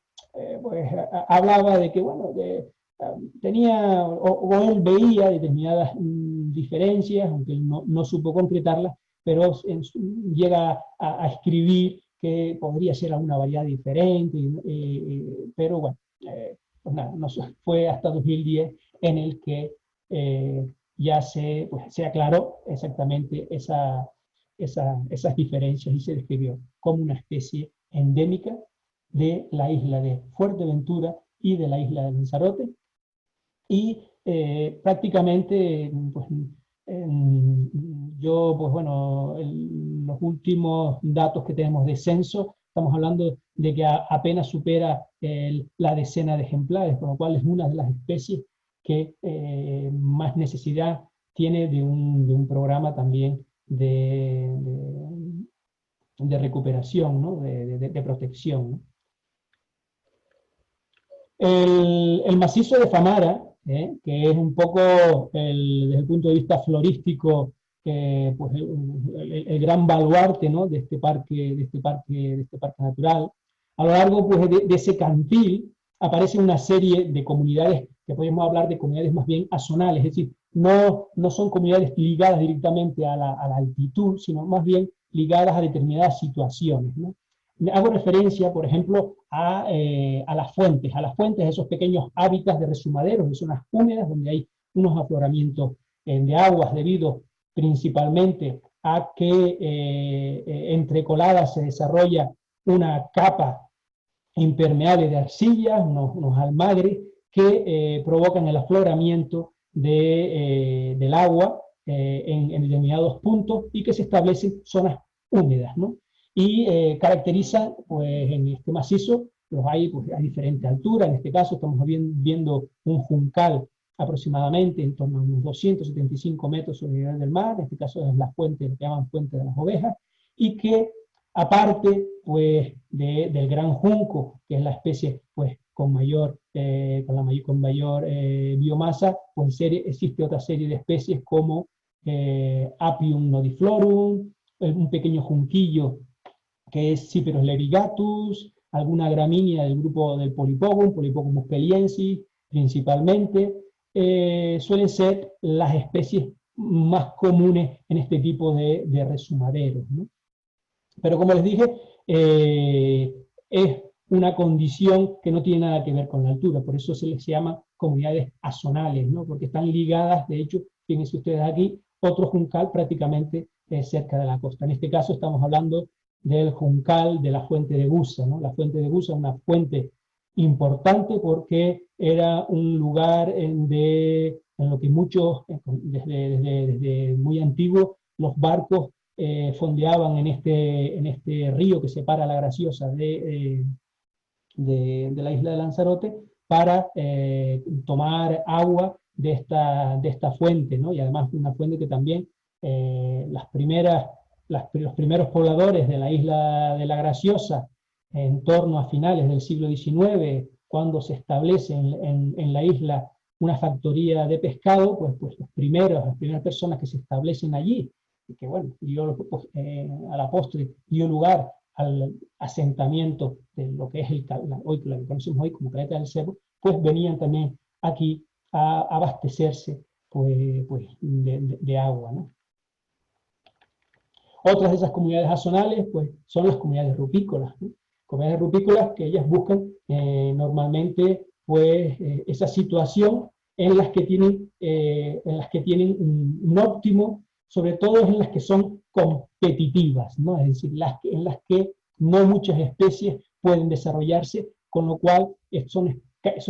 pues, hablaba de que, bueno, tenía, o él veía determinadas diferencias, aunque él no supo concretarlas, pero llega a escribir que podría ser alguna variedad diferente, pero bueno, pues nada, fue hasta 2010 en el que ya se aclaró exactamente esas diferencias, y se describió como una especie endémica de la isla de Fuerteventura y de la isla de Lanzarote. Y prácticamente, pues, pues bueno, los últimos datos que tenemos de censo, estamos hablando de que apenas supera la decena de ejemplares, con lo cual es una de las especies que más necesidad tiene de un programa también de recuperación, ¿no? de protección, ¿no? El macizo de Famara, que es un poco, desde el punto de vista florístico, pues el gran baluarte, ¿no? de este parque natural. A lo largo, pues, de ese cantil aparece una serie de comunidades que podemos hablar de comunidades más bien azonales, es decir, no son comunidades ligadas directamente a la altitud, sino más bien ligadas a determinadas situaciones, ¿no? Hago referencia, por ejemplo, a las fuentes, esos pequeños hábitats de resumaderos, de zonas húmedas, donde hay unos afloramientos de aguas debido principalmente a que entre coladas se desarrolla una capa impermeable de arcillas, unos almagres, que provocan el afloramiento del agua en determinados puntos, y que se establecen zonas húmedas, ¿no? Y caracteriza, pues, en este macizo los hay, pues, a diferentes alturas. En este caso estamos viendo un juncal aproximadamente en torno a unos 275 metros sobre el nivel del mar. En este caso es la fuente, lo que llaman Fuente de las Ovejas, y que aparte, pues, del gran junco, que es la especie, pues, con mayor biomasa, pues existe otra serie de especies como Apium nodiflorum, un pequeño junquillo que es Cyperus lerigatus, alguna gramínea del grupo del Polypogum muspeliensis, principalmente. Suelen ser las especies más comunes en este tipo de resumaderos, ¿no? Pero como les dije, es una condición que no tiene nada que ver con la altura, por eso se les llama comunidades azonales, ¿no? Porque están ligadas, de hecho, fíjense ustedes aquí, otro juncal prácticamente cerca de la costa. En este caso estamos hablando del juncal de la fuente de Gusa, ¿no? La fuente de Gusa es una fuente importante porque era un lugar en lo que muchos, desde muy antiguo, los barcos fondeaban en este río que separa la Graciosa de la isla de Lanzarote para tomar agua de esta fuente, ¿no? Y además una fuente que también los primeros pobladores de la isla de la Graciosa, en torno a finales del siglo XIX, cuando se establece en la isla una factoría de pescado, pues las primeras personas que se establecen allí, y que bueno, a la postre dio lugar al asentamiento de lo que es hoy, lo que conocemos hoy como Caleta del Cebo, pues venían también aquí a abastecerse de agua, ¿no? Otras de esas comunidades azonales pues, son las comunidades rupícolas, ¿no? Comunidades rupícolas que ellas buscan normalmente pues, esa situación en las que tienen un óptimo, sobre todo en las que son competitivas, ¿no? Es decir, en las que no muchas especies pueden desarrollarse, con lo cual son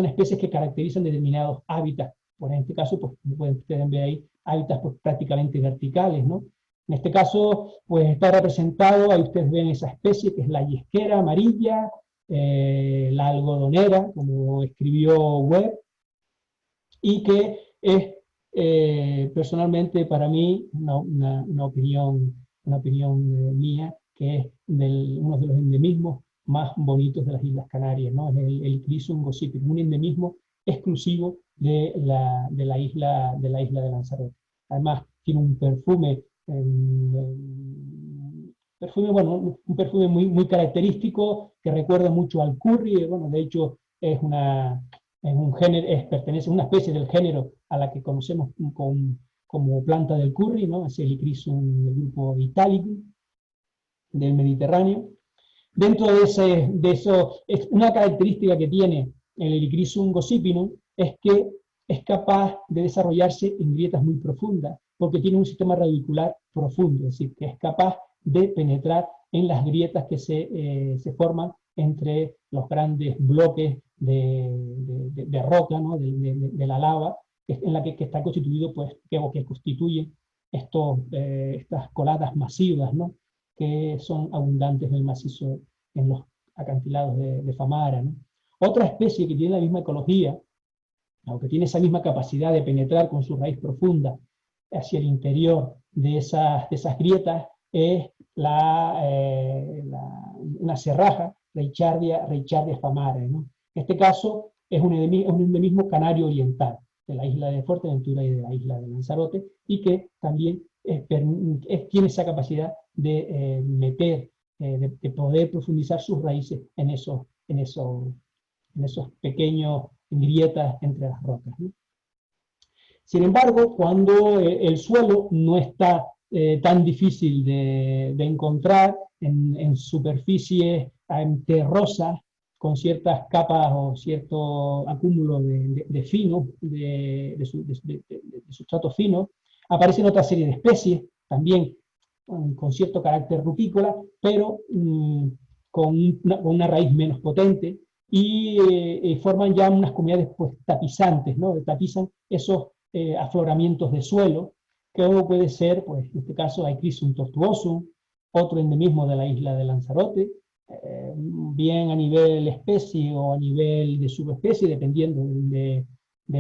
especies que caracterizan determinados hábitats. Por en este caso, pues, como pueden ver ahí, hábitats pues, prácticamente verticales, ¿no? En este caso, pues está representado, ahí ustedes ven esa especie que es la yesquera amarilla, la algodonera, como escribió Webb, y que es personalmente para mí una opinión mía, que es uno de los endemismos más bonitos de las Islas Canarias, ¿no? Es el Crisum gossipicum, un endemismo exclusivo de la isla de Lanzarote. Además, tiene un perfume bueno, un perfume muy característico que recuerda mucho al curry. Bueno, de hecho es un género, pertenece a una especie del género a la que conocemos como planta del curry, ¿no? Es el Helichrysum del grupo Italicum del Mediterráneo. Dentro de eso, es una característica que tiene el Helichrysum gossipinum es que es capaz de desarrollarse en grietas muy profundas, porque tiene un sistema radicular profundo, es decir, que es capaz de penetrar en las grietas que se forman entre los grandes bloques de roca, ¿no? de la lava, en la que está constituido, pues, que constituye estas coladas masivas, ¿no? Que son abundantes en el macizo, en los acantilados de Famara, ¿no? Otra especie que tiene la misma ecología, aunque tiene esa misma capacidad de penetrar con su raíz profunda hacia el interior de esas grietas, es una cerraja, Reichardia famara, ¿no? En este caso es un endemismo canario oriental, de la isla de Fuerteventura y de la isla de Lanzarote, y que también tiene esa capacidad de meter, de poder profundizar sus raíces en esos pequeños grietas entre las rocas, ¿no? Sin embargo, cuando el suelo no está tan difícil de encontrar en superficies terrosas, con ciertas capas o cierto acúmulo de fino, de sustratos finos, aparecen otra serie de especies, también con cierto carácter rupícola, pero con una raíz menos potente, y forman ya unas comunidades pues, tapizantes, ¿no? Tapizan esos afloramientos de suelo, que uno puede ser, pues en este caso, Helichrysum tortuosum, otro endemismo de la isla de Lanzarote, bien a nivel especie o a nivel de subespecie, dependiendo de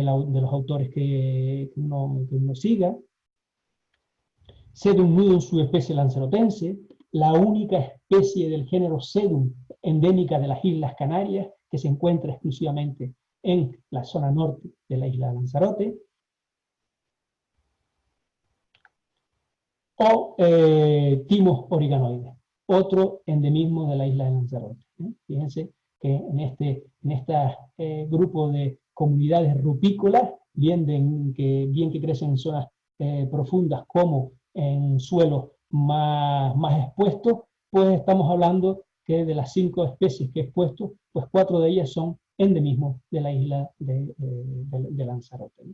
los autores que uno siga. Sedum nudum subespecie lanzarotense, la única especie del género Sedum endémica de las Islas Canarias, que se encuentra exclusivamente en la zona norte de la isla de Lanzarote, o Thymus origanoides, otro endemismo de la isla de Lanzarote. Fíjense que en este grupo de comunidades rupícolas, bien que crecen en zonas profundas como en suelos más expuestos, pues estamos hablando que de las 5 especies que he expuesto, pues 4 de ellas son endemismos de la isla de Lanzarote, ¿no?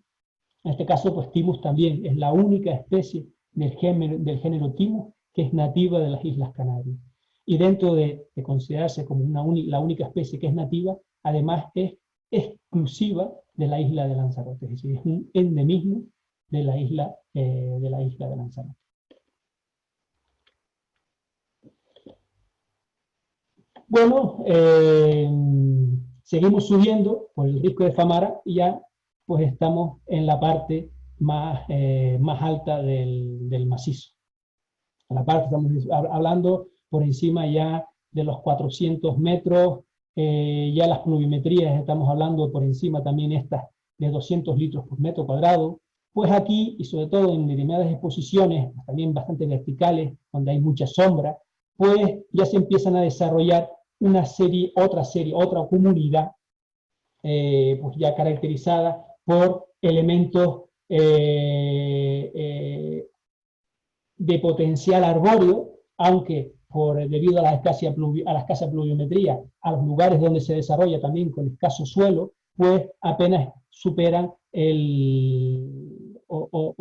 En este caso, pues Thymus también es la única especie del género Thymus que es nativa de las Islas Canarias. Y dentro de considerarse como la única especie que es nativa, además es exclusiva de la isla de Lanzarote, es decir, es un endemismo de la isla de Lanzarote. Bueno, seguimos subiendo por el risco de Famara y ya pues estamos en la parte más alta del macizo. En la parte estamos hablando por encima ya de los 400 metros, ya las pluviometrías estamos hablando por encima también estas de 200 litros por metro cuadrado. Pues aquí, y sobre todo en determinadas exposiciones, también bastante verticales, donde hay mucha sombra, pues ya se empiezan a desarrollar otra comunidad, pues ya caracterizada por elementos de potencial arbóreo, aunque debido a la escasa pluviometría, a los lugares donde se desarrolla también con escaso suelo, pues apenas superan o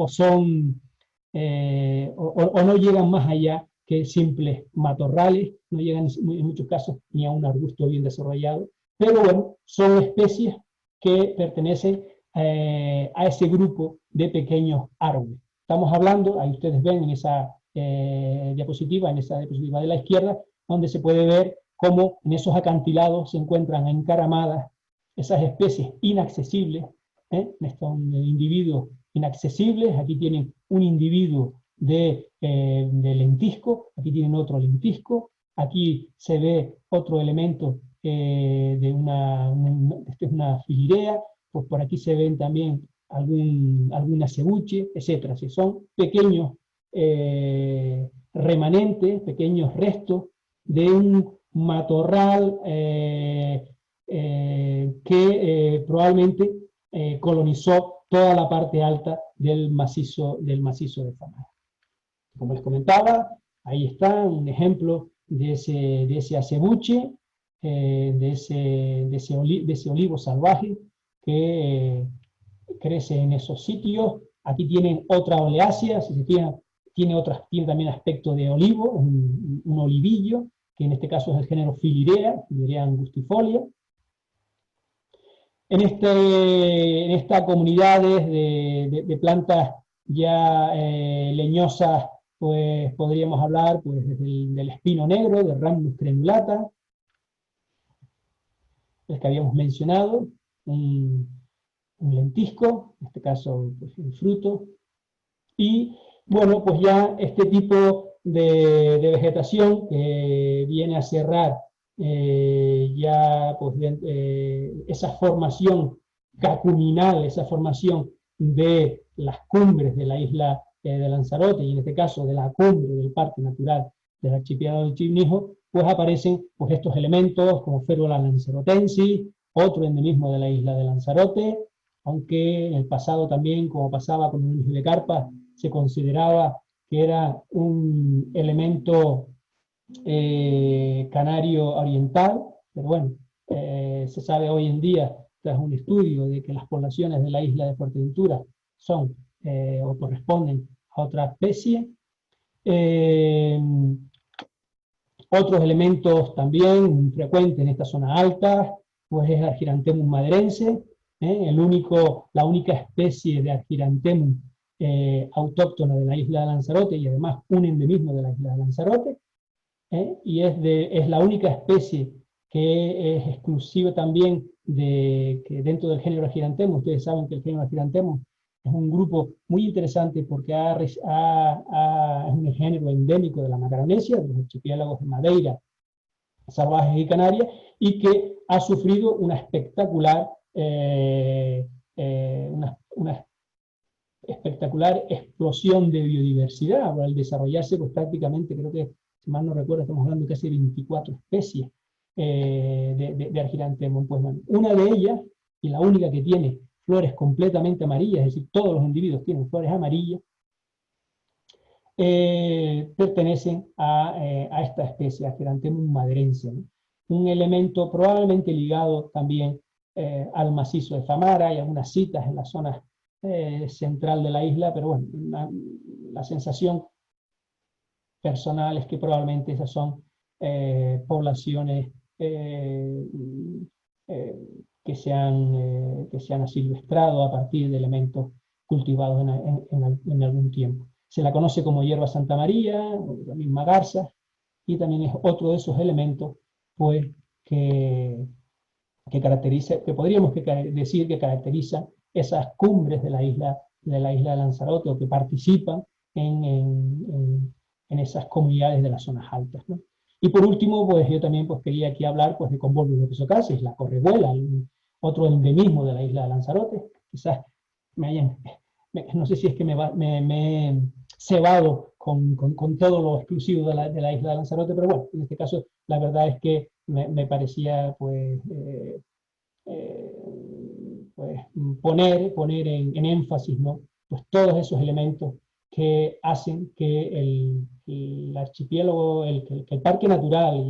no llegan más allá que simples matorrales, no llegan en muchos casos ni a un arbusto bien desarrollado, pero bueno, son especies que pertenecen a ese grupo de pequeños árboles. Estamos hablando, ahí ustedes ven en esa diapositiva de la izquierda, donde se puede ver cómo en esos acantilados se encuentran encaramadas esas especies inaccesibles, son individuos inaccesibles. Aquí tienen un individuo de lentisco, aquí tienen otro lentisco, aquí se ve otro elemento de una filirea, pues por aquí se ven también alguna cebuche, etcétera. Si son pequeños remanentes, pequeños restos de un matorral que probablemente colonizó toda la parte alta del macizo de Famara. Como les comentaba, ahí está un ejemplo de ese acebuche, de ese olivo salvaje que crece en esos sitios. Aquí tienen otra oleácea, si se fijan, tiene también aspecto de olivo, un olivillo, que en este caso es el género Filirea angustifolia. En estas comunidades de plantas ya leñosas, pues podríamos hablar pues, del espino negro, de Rhamnus crenulata, el que habíamos mencionado, un lentisco, en este caso pues, el fruto, y bueno, pues ya este tipo de vegetación que viene a cerrar ya pues, esa formación cacuminal, esa formación de las cumbres de la isla de Lanzarote, y en este caso de la cumbre del Parque Natural del Archipiélago del Chignijo, pues aparecen pues, estos elementos como Férula lanzarotensis, otro endemismo de la isla de Lanzarote, aunque en el pasado también, como pasaba con el de carpa, se consideraba que era un elemento canario oriental, pero bueno, se sabe hoy en día, tras un estudio, de que las poblaciones de la isla de Fuerteventura son o corresponden a otra especie. Otros elementos también frecuentes en esta zona alta, pues es Argyranthemum maderense, la única especie de Argyranthemum autóctona de la isla de Lanzarote y además un endemismo de la isla de Lanzarote, y es la única especie que es exclusiva también que dentro del género Argyranthemum. Ustedes saben que el género Argyranthemum es un grupo muy interesante porque es un género endémico de la Macaronesia, de los archipiélagos de Madeira, Salvajes y Canarias, y que ha sufrido una espectacular explosión de biodiversidad al desarrollarse pues, prácticamente, creo que, si mal no recuerdo, estamos hablando de casi 24 especies de Argyranthemum. Pues, bueno, una de ellas, y la única que tiene flores completamente amarillas, es decir, todos los individuos tienen flores amarillas, pertenecen a esta especie, a Geranthemum maderense, ¿no? Un elemento probablemente ligado también al macizo de Famara. Hay algunas citas en la zona central de la isla, pero bueno, la sensación personal es que probablemente esas son poblaciones eh, eh, que se han asilvestrado a partir de elementos cultivados en algún tiempo. Se la conoce como hierba Santa María, o la misma garza, y también es otro de esos elementos pues, que caracteriza, que podríamos decir que caracteriza esas cumbres de la isla de Lanzarote, o que participan en esas comunidades de las zonas altas, ¿no? Y por último, pues yo también pues, quería aquí hablar pues, de Convolvulus de Pezocasis, la correhuela, otro endemismo de la isla de Lanzarote. Quizás no sé si es que me he cebado con todo lo exclusivo de la isla de Lanzarote, pero bueno, en este caso la verdad es que me parecía pues, pues poner en énfasis, ¿no? Pues todos esos elementos que hacen que el archipiélago, que el parque natural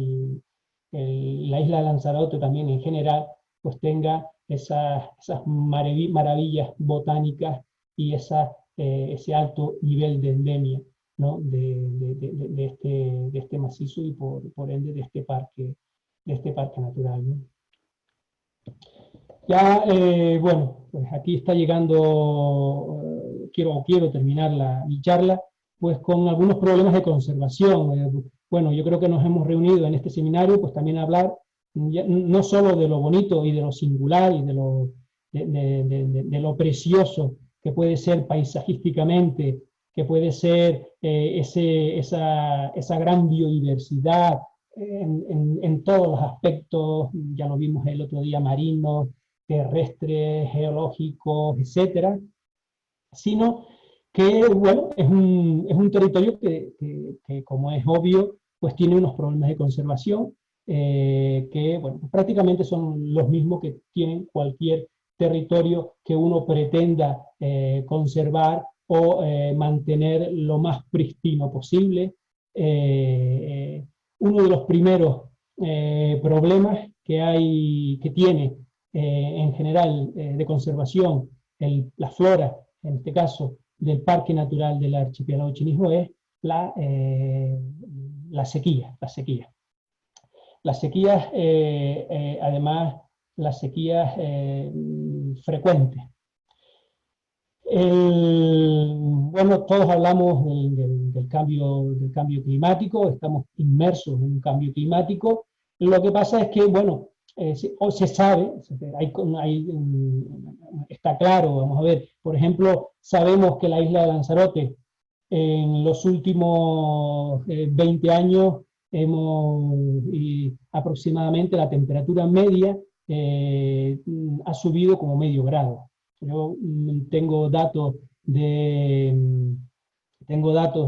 y la isla de Lanzarote también en general, pues tenga esas maravillas botánicas y ese alto nivel de endemia, ¿no? de este macizo y por ende de este parque natural, ¿no? Ya, bueno, pues aquí está llegando, quiero terminar mi charla, pues con algunos problemas de conservación. Bueno, yo creo que nos hemos reunido en este seminario, pues también a hablar no solo de lo bonito y de lo singular y de lo precioso que puede ser paisajísticamente, que puede ser esa gran biodiversidad en todos los aspectos, ya lo vimos el otro día, marinos, terrestres, geológicos, etcétera, sino que, bueno, es un territorio que, como es obvio, pues tiene unos problemas de conservación que, bueno, prácticamente son los mismos que tienen cualquier territorio que uno pretenda conservar o mantener lo más pristino posible. Uno de los primeros problemas que tiene en general de conservación la flora, en este caso del Parque Natural del Archipiélago Chinismo, es la sequía. Las sequías, además, las sequías frecuentes. Bueno, todos hablamos del cambio climático, estamos inmersos en un cambio climático. Lo que pasa es que, bueno, se sabe, está claro, vamos a ver, por ejemplo, sabemos que la isla de Lanzarote en los últimos 20 años aproximadamente la temperatura media ha subido como medio grado. Yo tengo datos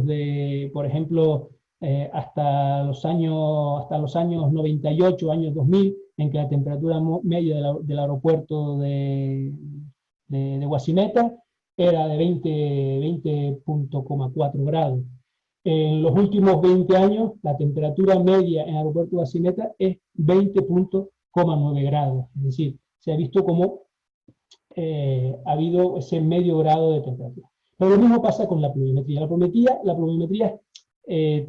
de, por ejemplo, hasta los años 98, años 2000, en que la temperatura media del aeropuerto de Guasimeta era de 20,4 grados. En los últimos 20 años, la temperatura media en el aeropuerto de Guasimeta es 20,9 grados. Es decir, se ha visto como ha habido ese medio grado de temperatura. Pero lo mismo pasa con la pluviometría. La pluviometría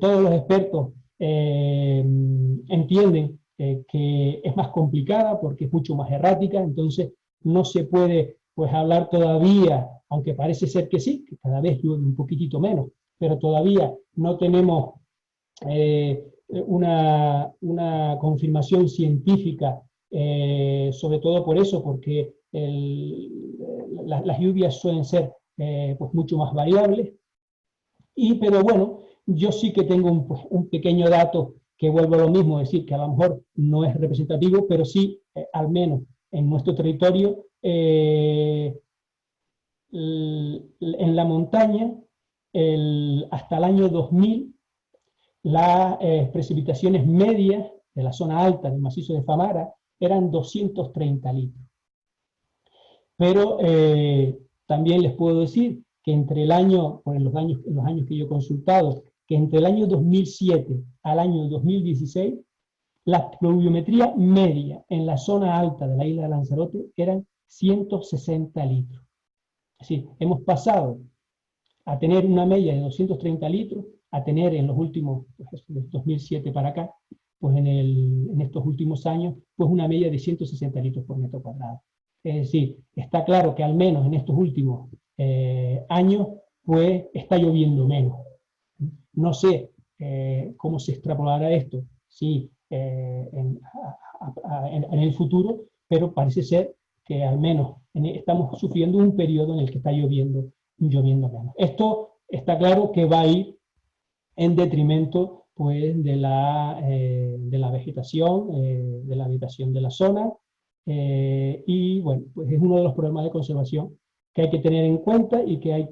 todos los expertos entienden que es más complicada porque es mucho más errática, entonces no se puede pues, hablar todavía, aunque parece ser que sí, que cada vez llueve un poquitito menos, pero todavía no tenemos una confirmación científica, sobre todo por eso, porque las lluvias suelen ser pues mucho más variables. Pero bueno, yo sí que tengo un pequeño dato que vuelvo a lo mismo, es decir, que a lo mejor no es representativo, pero sí, al menos en nuestro territorio, en la montaña, hasta el año 2000, las precipitaciones medias de la zona alta del macizo de Famara eran 230 litros. Pero también les puedo decir que entre el año, por los años que yo he consultado, que entre el año 2007 al año 2016, la pluviometría media en la zona alta de la isla de Lanzarote eran 160 litros. Es decir, hemos pasado a tener una media de 230 litros, a tener en los últimos, pues, de 2007 para acá, pues en estos últimos años, pues una media de 160 litros por metro cuadrado. Es decir, está claro que al menos en estos últimos años, pues está lloviendo menos. No sé cómo se extrapolará esto, sí, en el futuro, pero parece ser que al menos estamos sufriendo un periodo en el que está lloviendo menos. Esto está claro que va a ir en detrimento, pues, de la vegetación, de la habitación de la zona, y bueno, pues es uno de los problemas de conservación que hay que tener en cuenta y que hay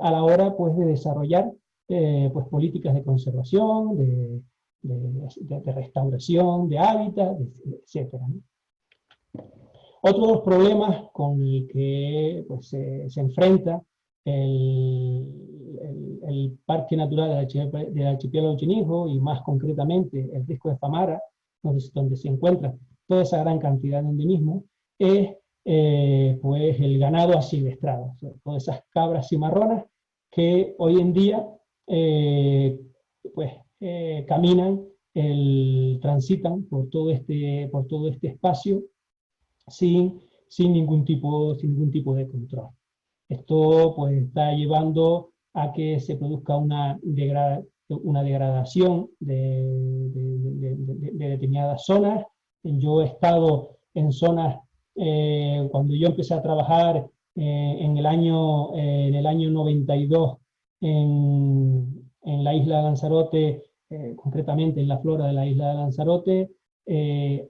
a la hora, pues, de desarrollar pues políticas de conservación, de restauración, de hábitat, etcétera, ¿no? Otro de los problemas con el que pues, se enfrenta el Parque Natural del Archipiélago Chinijo, y más concretamente el Risco de Famara, donde se encuentra toda esa gran cantidad de endemismos, es pues el ganado asilvestrado, o sea, todas esas cabras cimarronas que hoy en día pues, caminan, transitan por todo este espacio sin ningún tipo de control. Esto pues está llevando a que se produzca una degradación de determinadas zonas. Yo he estado en zonas, cuando yo empecé a trabajar en el año 92 en la isla de Lanzarote, concretamente en la flora de la isla de Lanzarote,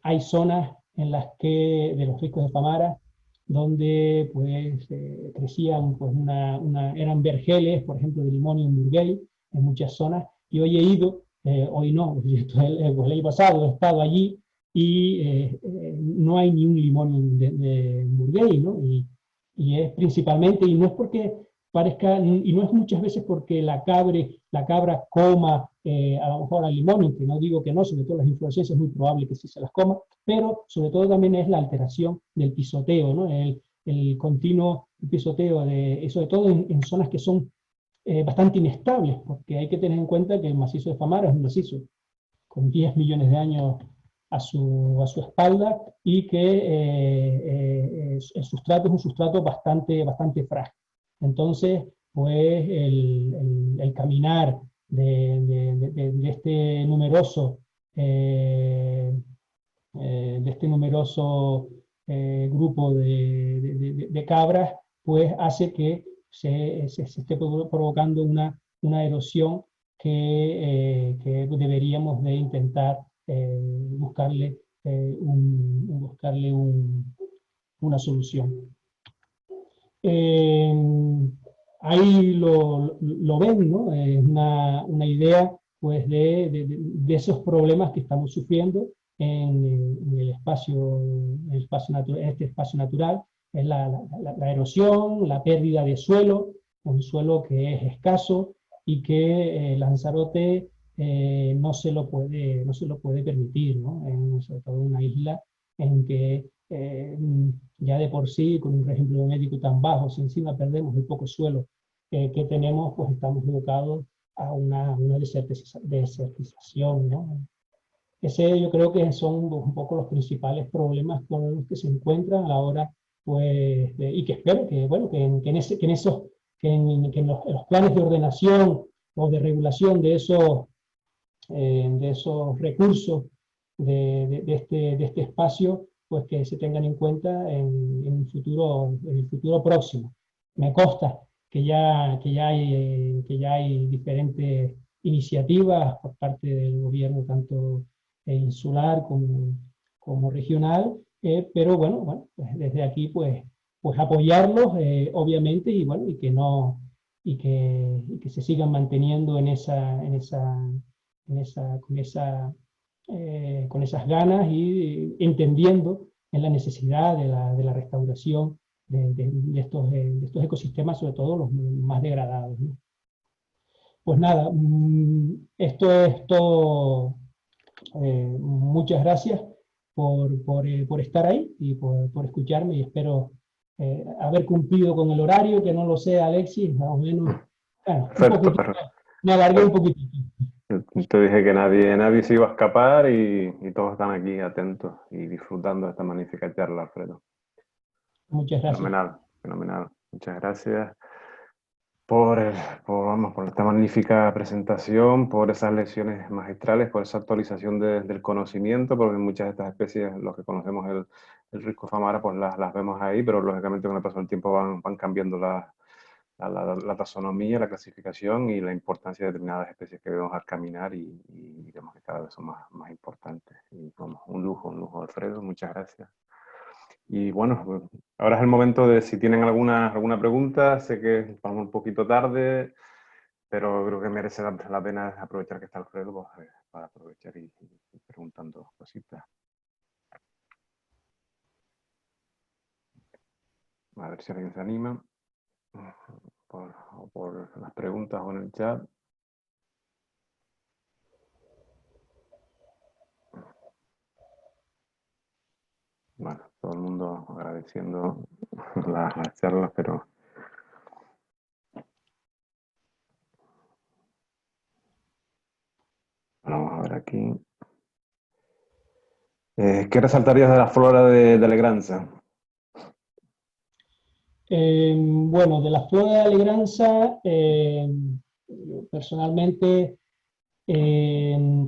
hay zonas en las que, de los riscos de Famara, donde pues crecían, pues eran vergeles, por ejemplo, de Limonium burgei, en muchas zonas, y hoy he ido, hoy no, pues el año pasado he estado allí, y no hay ni un Limonium de burgei, ¿no? Y es principalmente, y no es porque parezca, y no es muchas veces porque la cabra coma a lo mejor al limón, que no digo que no, sobre todo las inflorescencias es muy probable que sí se las coma, pero sobre todo también es la alteración del pisoteo, ¿no? El continuo pisoteo, sobre todo en zonas que son bastante inestables, porque hay que tener en cuenta que el macizo de Famara es un macizo con 10 millones de años a su espalda, y que el sustrato es un sustrato bastante frágil. Entonces, pues el caminar de este numeroso grupo de cabras, pues hace que se esté provocando una erosión que deberíamos de intentar buscarle una solución. Ahí lo ven, ¿no? Es una idea, pues, de esos problemas que estamos sufriendo en este espacio natural. Es la erosión, la pérdida de suelo, un suelo que es escaso y que Lanzarote no se lo puede permitir, ¿no? Sobre todo en una isla en que ya de por sí, con un régimen biomédico tan bajo, si encima perdemos el poco suelo que tenemos, pues estamos abocados a una desertización, ¿no? Ese yo creo que son un poco los principales problemas con los que se encuentran a la hora, pues, y que espero que, bueno, que en los planes de ordenación o de regulación de esos recursos de este espacio, pues que se tengan en cuenta en el futuro próximo. Me consta que ya hay diferentes iniciativas por parte del gobierno, tanto insular como regional, pero bueno, pues desde aquí pues apoyarlos, obviamente, y bueno, y que se sigan manteniendo con esas ganas, y entendiendo en la necesidad de la restauración de estos ecosistemas, sobre todo los más degradados, ¿no? Pues nada, esto es todo. Muchas gracias por estar ahí y por escucharme, y espero haber cumplido con el horario, que no lo sé, Alexis, más o menos. Bueno, un Perfecto, poquitito, me alargué un poquitito. te dije que nadie se iba a escapar y todos están aquí atentos y disfrutando de esta magnífica charla, Alfredo. Muchas gracias. Fenomenal, fenomenal. Muchas gracias por, vamos, por esta magnífica presentación, por esas lecciones magistrales, por esa actualización del conocimiento, porque muchas de estas especies, los que conocemos el Risco Famara, pues las vemos ahí, pero lógicamente con el paso del tiempo van cambiando la taxonomía, la clasificación y la importancia de determinadas especies que vemos al caminar y vemos que cada vez son más importantes. Y bueno, un lujo, Alfredo, muchas gracias. Y bueno, ahora es el momento de si tienen alguna pregunta. Sé que vamos un poquito tarde, pero creo que merece la pena aprovechar que está Alfredo, pues, para aprovechar y preguntando cositas. A ver si alguien se anima por las preguntas o en el chat. Bueno, todo el mundo agradeciendo las charlas, pero bueno, vamos a ver aquí. ¿Qué resaltarías de la flora de Alegranza? Bueno, de la flora de Alegranza, yo personalmente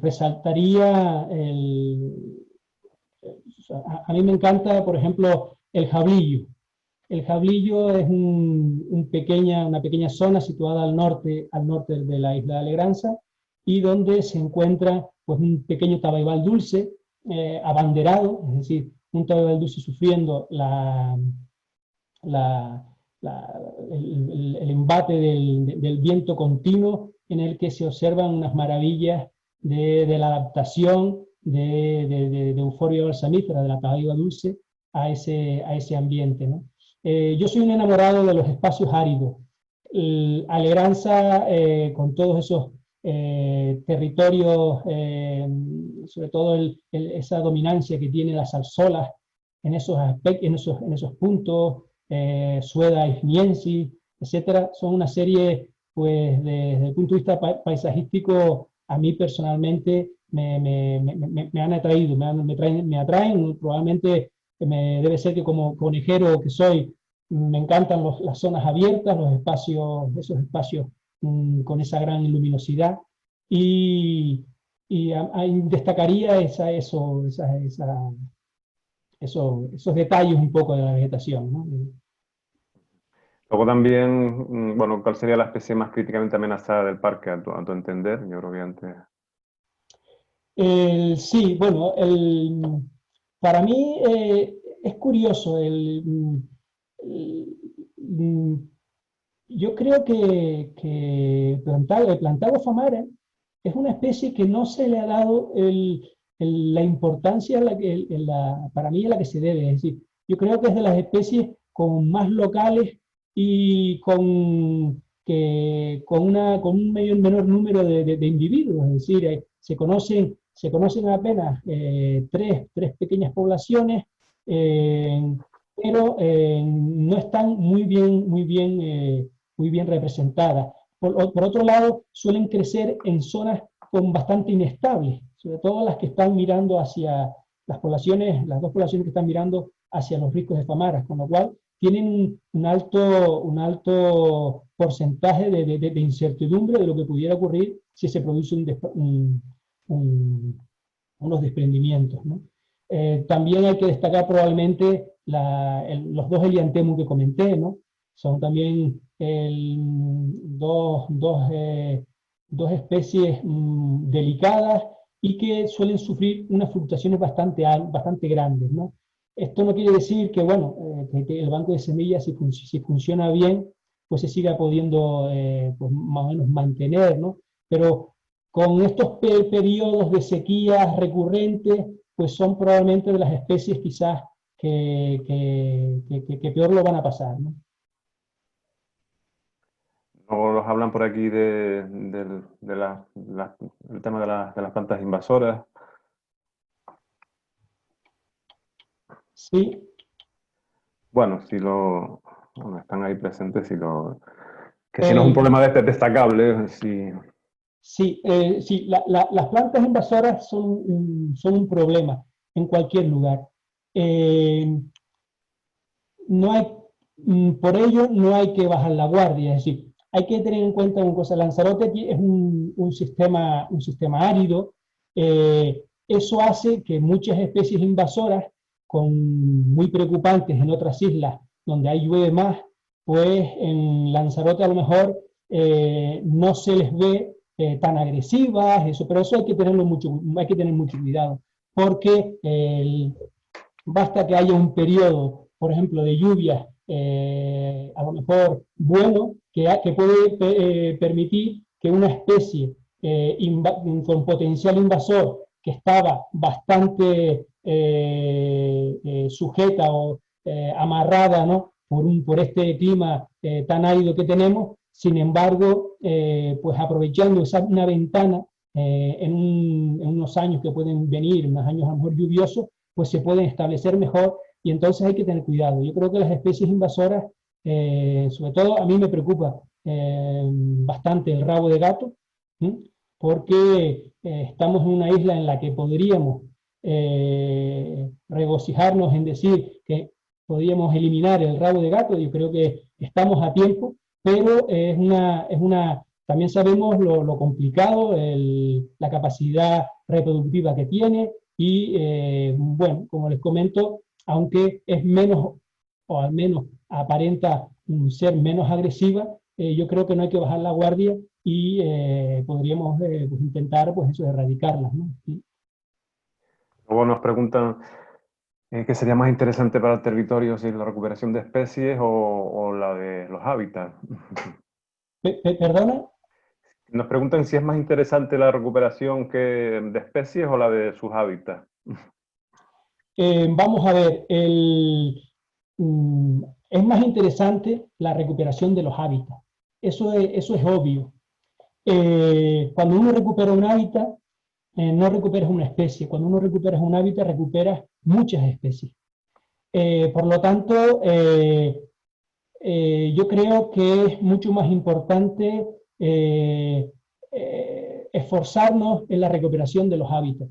resaltaría a mí me encanta, por ejemplo, el jablillo. El jablillo es una pequeña zona situada al norte de la isla de Alegranza, y donde se encuentra pues, un pequeño tabaibal dulce abanderado, es decir, un tabaibal dulce sufriendo la, el embate del viento continuo, en el que se observan unas maravillas de la adaptación de Euphorbia balsamífera, de la tabaigua dulce, a ese ambiente, ¿no? Yo soy un enamorado de los espacios áridos. Alegranza, con todos esos territorios, sobre todo esa dominancia que tiene las zarzolas en esos aspectos, en esos puntos, Sueda Igniensis, etcétera, son una serie, pues, desde el punto de vista paisajístico, a mí personalmente me han atraído, me atraen, probablemente debe ser que como conejero que soy, me encantan las zonas abiertas, los espacios, esos espacios con esa gran luminosidad, y, destacaría esos detalles un poco de la vegetación, ¿no? Luego también, bueno, ¿cuál sería la especie más críticamente amenazada del parque a tu entender? Yo creo que antes... Sí, bueno, para mí es curioso. Yo creo que el Plantago famara es una especie que no se le ha dado la importancia para mí a la que se debe. Es decir, yo creo que es de las especies con más locales y con un menor número de individuos. Es decir, se conocen apenas tres pequeñas poblaciones, eh, pero no están muy bien representadas. Por otro lado, suelen crecer en zonas bastante inestables, sobre todo las que están mirando hacia las dos poblaciones que están mirando hacia los riscos de Famaras, con lo cual tienen un alto porcentaje de incertidumbre de lo que pudiera ocurrir si se produce unos desprendimientos, ¿no? También hay que destacar probablemente los dos Helianthemum que comenté, ¿no? Son también dos especies delicadas y que suelen sufrir unas fluctuaciones bastante grandes, ¿no? Esto no quiere decir que, bueno, que el banco de semillas, si funciona bien, pues se siga pudiendo pues más o menos mantener, ¿no? Pero con estos periodos de sequías recurrentes, pues son probablemente de las especies quizás que peor lo van a pasar, ¿no? No nos hablan por aquí el tema de las plantas invasoras. Sí. Bueno, bueno, están ahí presentes, que si no es un problema destacable, sí. Sí, sí, las plantas invasoras son un problema en cualquier lugar. No hay, por ello no hay que bajar la guardia, es decir, hay que tener en cuenta una cosa. Lanzarote aquí es un sistema árido. Eso hace que muchas especies invasoras, muy preocupantes en otras islas donde hay llueve más, pues en Lanzarote a lo mejor no se les ve tan agresivas, eso, pero eso hay que tener mucho cuidado, porque basta que haya un periodo, por ejemplo, de lluvias, a lo mejor bueno, que puede permitir que una especie con potencial invasor que estaba bastante sujeta o amarrada, ¿no? por este clima tan árido que tenemos, sin embargo, pues aprovechando una ventana en unos años que pueden venir, unos años a lo mejor lluviosos, pues se pueden establecer mejor y entonces hay que tener cuidado. Yo creo que las especies invasoras, sobre todo a mí me preocupa bastante el rabo de gato, ¿sí? Porque estamos en una isla en la que podríamos regocijarnos en decir que podríamos eliminar el rabo de gato. Yo creo que estamos a tiempo, pero también sabemos lo complicado, la capacidad reproductiva que tiene, y bueno, como les comento, aunque es menos, o al menos aparenta ser menos agresiva, yo creo que no hay que bajar la guardia y podríamos pues intentar pues eso, erradicarlas, ¿no? ¿Sí? Luego nos preguntan qué sería más interesante para el territorio, si la recuperación de especies o la de los hábitats. ¿Perdona? Nos preguntan si es más interesante la recuperación de especies o la de sus hábitats. Vamos a ver, es más interesante la recuperación de los hábitats. Eso es obvio. Cuando uno recupera un hábitat, no recuperas una especie. Cuando uno recupera un hábitat, recuperas muchas especies. Por lo tanto, yo creo que es mucho más importante esforzarnos en la recuperación de los hábitats.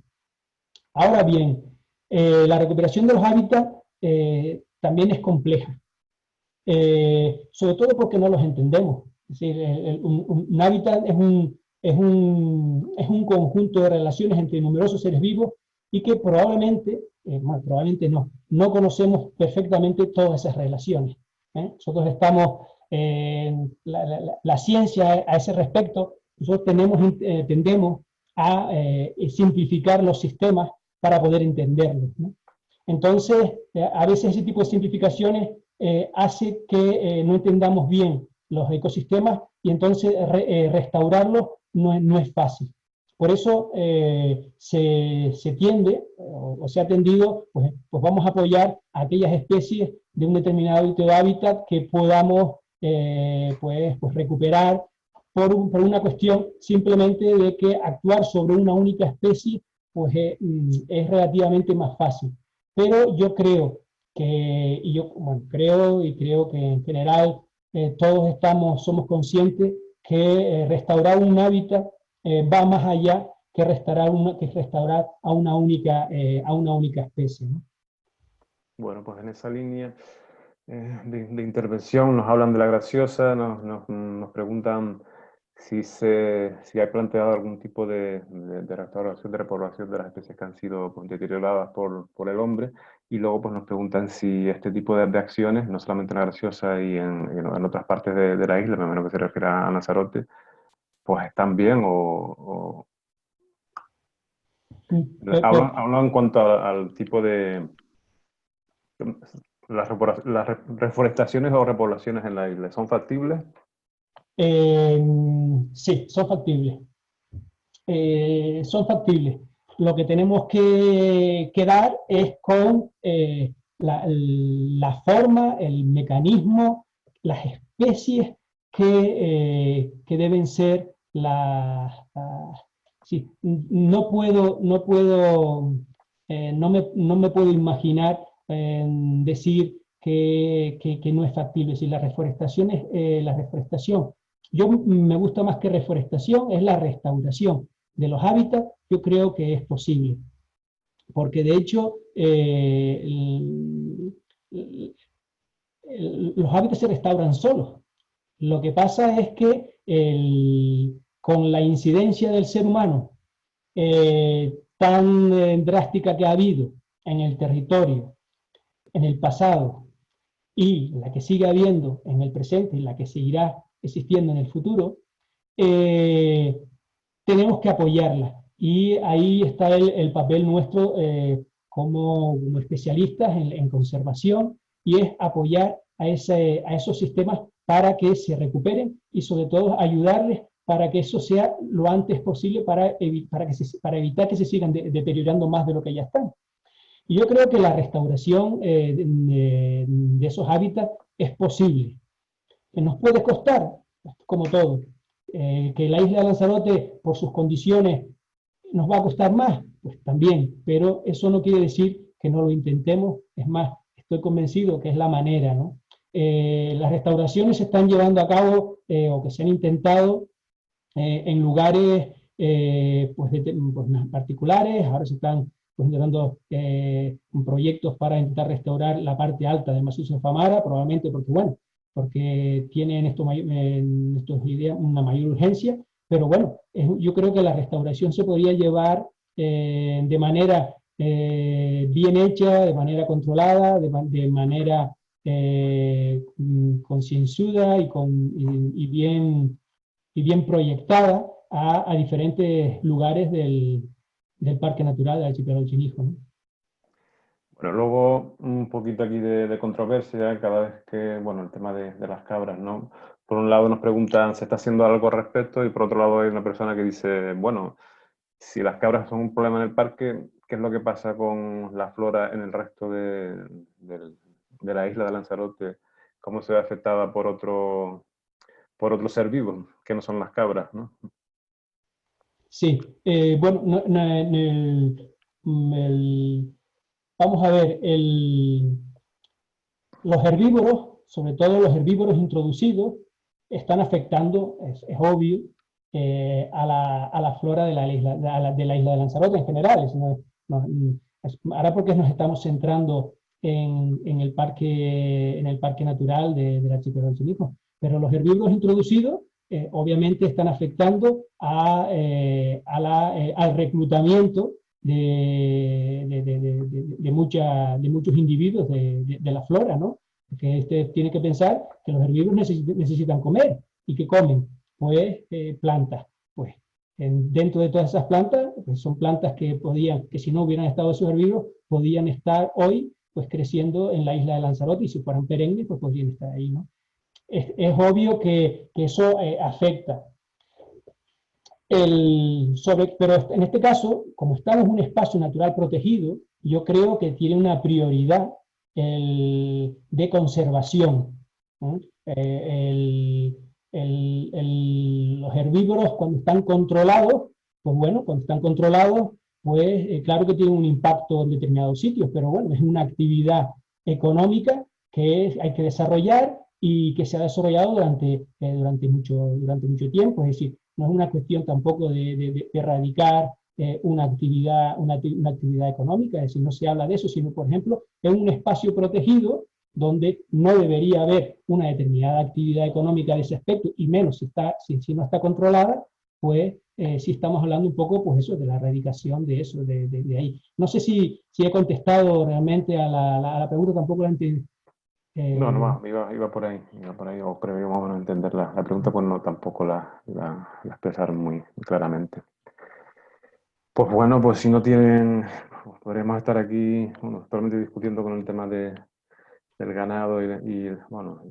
Ahora bien, la recuperación de los hábitats también es compleja, sobre todo porque no los entendemos. Es decir, un hábitat es un conjunto de relaciones entre numerosos seres vivos y que probablemente, bueno, probablemente no conocemos perfectamente todas esas relaciones. Nosotros estamos, la ciencia a ese respecto, nosotros tendemos a simplificar los sistemas para poder entenderlos, ¿no? Entonces, a veces ese tipo de simplificaciones hace que no entendamos bien los ecosistemas y entonces restaurarlos no es fácil. Por eso se tiende o se ha tendido, pues vamos a apoyar a aquellas especies de un determinado hábitat que podamos pues recuperar por una cuestión simplemente de que actuar sobre una única especie pues es relativamente más fácil. Pero yo creo bueno, creo que en general todos somos conscientes que restaurar un hábitat va más allá que restaurar a una única especie, ¿no? Bueno, pues en esa línea de intervención nos hablan de la graciosa, nos preguntan si hay planteado algún tipo de restauración, de repoblación de las especies que han sido pues, deterioradas por el hombre, y luego pues, nos preguntan si este tipo de acciones, no solamente en la graciosa y en otras partes de la isla, me imagino que se refiere a Lanzarote, pues están bien hablan en cuanto al tipo de las reforestaciones o repoblaciones en la isla, ¿son factibles? Sí, son factibles. Son factibles. Lo que tenemos que dar es con la forma, el mecanismo, las especies que deben ser sí, no me puedo imaginar decir que no es factible. Si la reforestación yo me gusta más que reforestación, es la restauración de los hábitats, yo creo que es posible. Porque de hecho, los hábitats se restauran solos. Lo que pasa es que con la incidencia del ser humano tan drástica que ha habido en el territorio, en el pasado, y la que sigue habiendo en el presente y la que seguirá existiendo en el futuro, tenemos que apoyarla. Y ahí está el papel nuestro como especialistas en conservación, y es apoyar a esos sistemas para que se recuperen y sobre todo ayudarles para que eso sea lo antes posible para evitar que se sigan deteriorando más de lo que ya están. Y yo creo que la restauración de esos hábitats es posible. Que nos puede costar, como todo. Que la isla de Lanzarote, por sus condiciones, nos va a costar más, pues también, pero eso no quiere decir que no lo intentemos. Es más, estoy convencido que es la manera, ¿no? Las restauraciones se están llevando a cabo o que se han intentado en lugares pues particulares. Ahora se están pues, intentando proyectos para intentar restaurar la parte alta del macizo de Famara, probablemente porque, bueno, porque tienen estos ideas una mayor urgencia, pero bueno, yo creo que la restauración se podría llevar de manera bien hecha, de manera controlada, de manera concienzuda y bien proyectada a diferentes lugares del Parque Natural del Archipiélago Chinijo, ¿no? Bueno, luego un poquito aquí de controversia cada vez que, bueno, el tema de las cabras, ¿no? Por un lado nos preguntan, ¿se está haciendo algo al respecto? Y por otro lado hay una persona que dice, bueno, si las cabras son un problema en el parque, ¿qué es lo que pasa con la flora en el resto de la isla de Lanzarote? ¿Cómo se ve afectada por otro ser vivo, que no son las cabras, ¿no? Sí, bueno, vamos a ver, los herbívoros, sobre todo los herbívoros introducidos, están afectando, es obvio, a la flora de la isla de Lanzarote en general. Ahora porque nos estamos centrando en el parque natural del archipiélago Chinijo, pero los herbívoros introducidos obviamente están afectando al reclutamiento de muchos individuos de la flora, ¿no? Porque tiene que pensar que los herbívoros necesitan comer. ¿Y qué comen? Pues plantas. Pues dentro de todas esas plantas, pues son plantas que si no hubieran estado esos herbívoros, podían estar hoy pues creciendo en la isla de Lanzarote, y si fueran perennes, pues podrían estar ahí, ¿no? Es obvio que eso afecta. Pero en este caso, como estamos en un espacio natural protegido, yo creo que tiene una prioridad de conservación, ¿no? Los herbívoros, cuando están controlados, pues bueno, cuando están controlados, pues claro que tienen un impacto en determinados sitios, pero bueno, es una actividad económica que hay que desarrollar y que se ha desarrollado durante mucho tiempo. Es decir, no es una cuestión tampoco de erradicar una actividad económica, es decir, no se habla de eso, sino, por ejemplo, en un espacio protegido donde no debería haber una determinada actividad económica de ese aspecto, y menos si no está controlada, pues sí estamos hablando un poco, pues eso, de la erradicación de eso, de ahí. No sé si he contestado realmente a la pregunta, tampoco la entendí. No, iba por ahí, o creo que más o menos entender la pregunta, pues no, tampoco la expresaron muy claramente. Pues bueno, pues si no tienen, pues podríamos estar aquí, bueno, actualmente discutiendo con el tema del ganado bueno,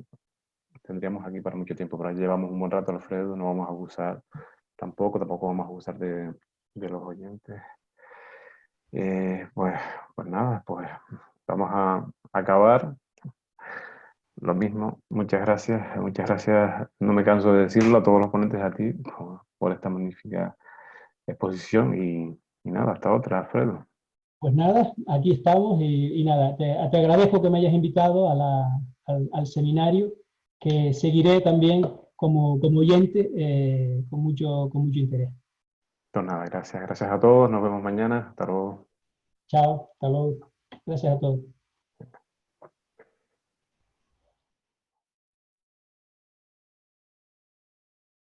tendríamos aquí para mucho tiempo, pero llevamos un buen rato, Alfredo, no vamos a abusar tampoco vamos a abusar de los oyentes. Pues nada, pues vamos a acabar. Lo mismo, muchas gracias, no me canso de decirlo a todos los ponentes, a ti, por esta magnífica exposición y nada, hasta otra, Alfredo. Pues nada, aquí estamos y nada, te agradezco que me hayas invitado al seminario, que seguiré también como oyente con mucho interés. Pues nada, gracias a todos, nos vemos mañana, hasta luego. Chao, hasta luego. Gracias a todos.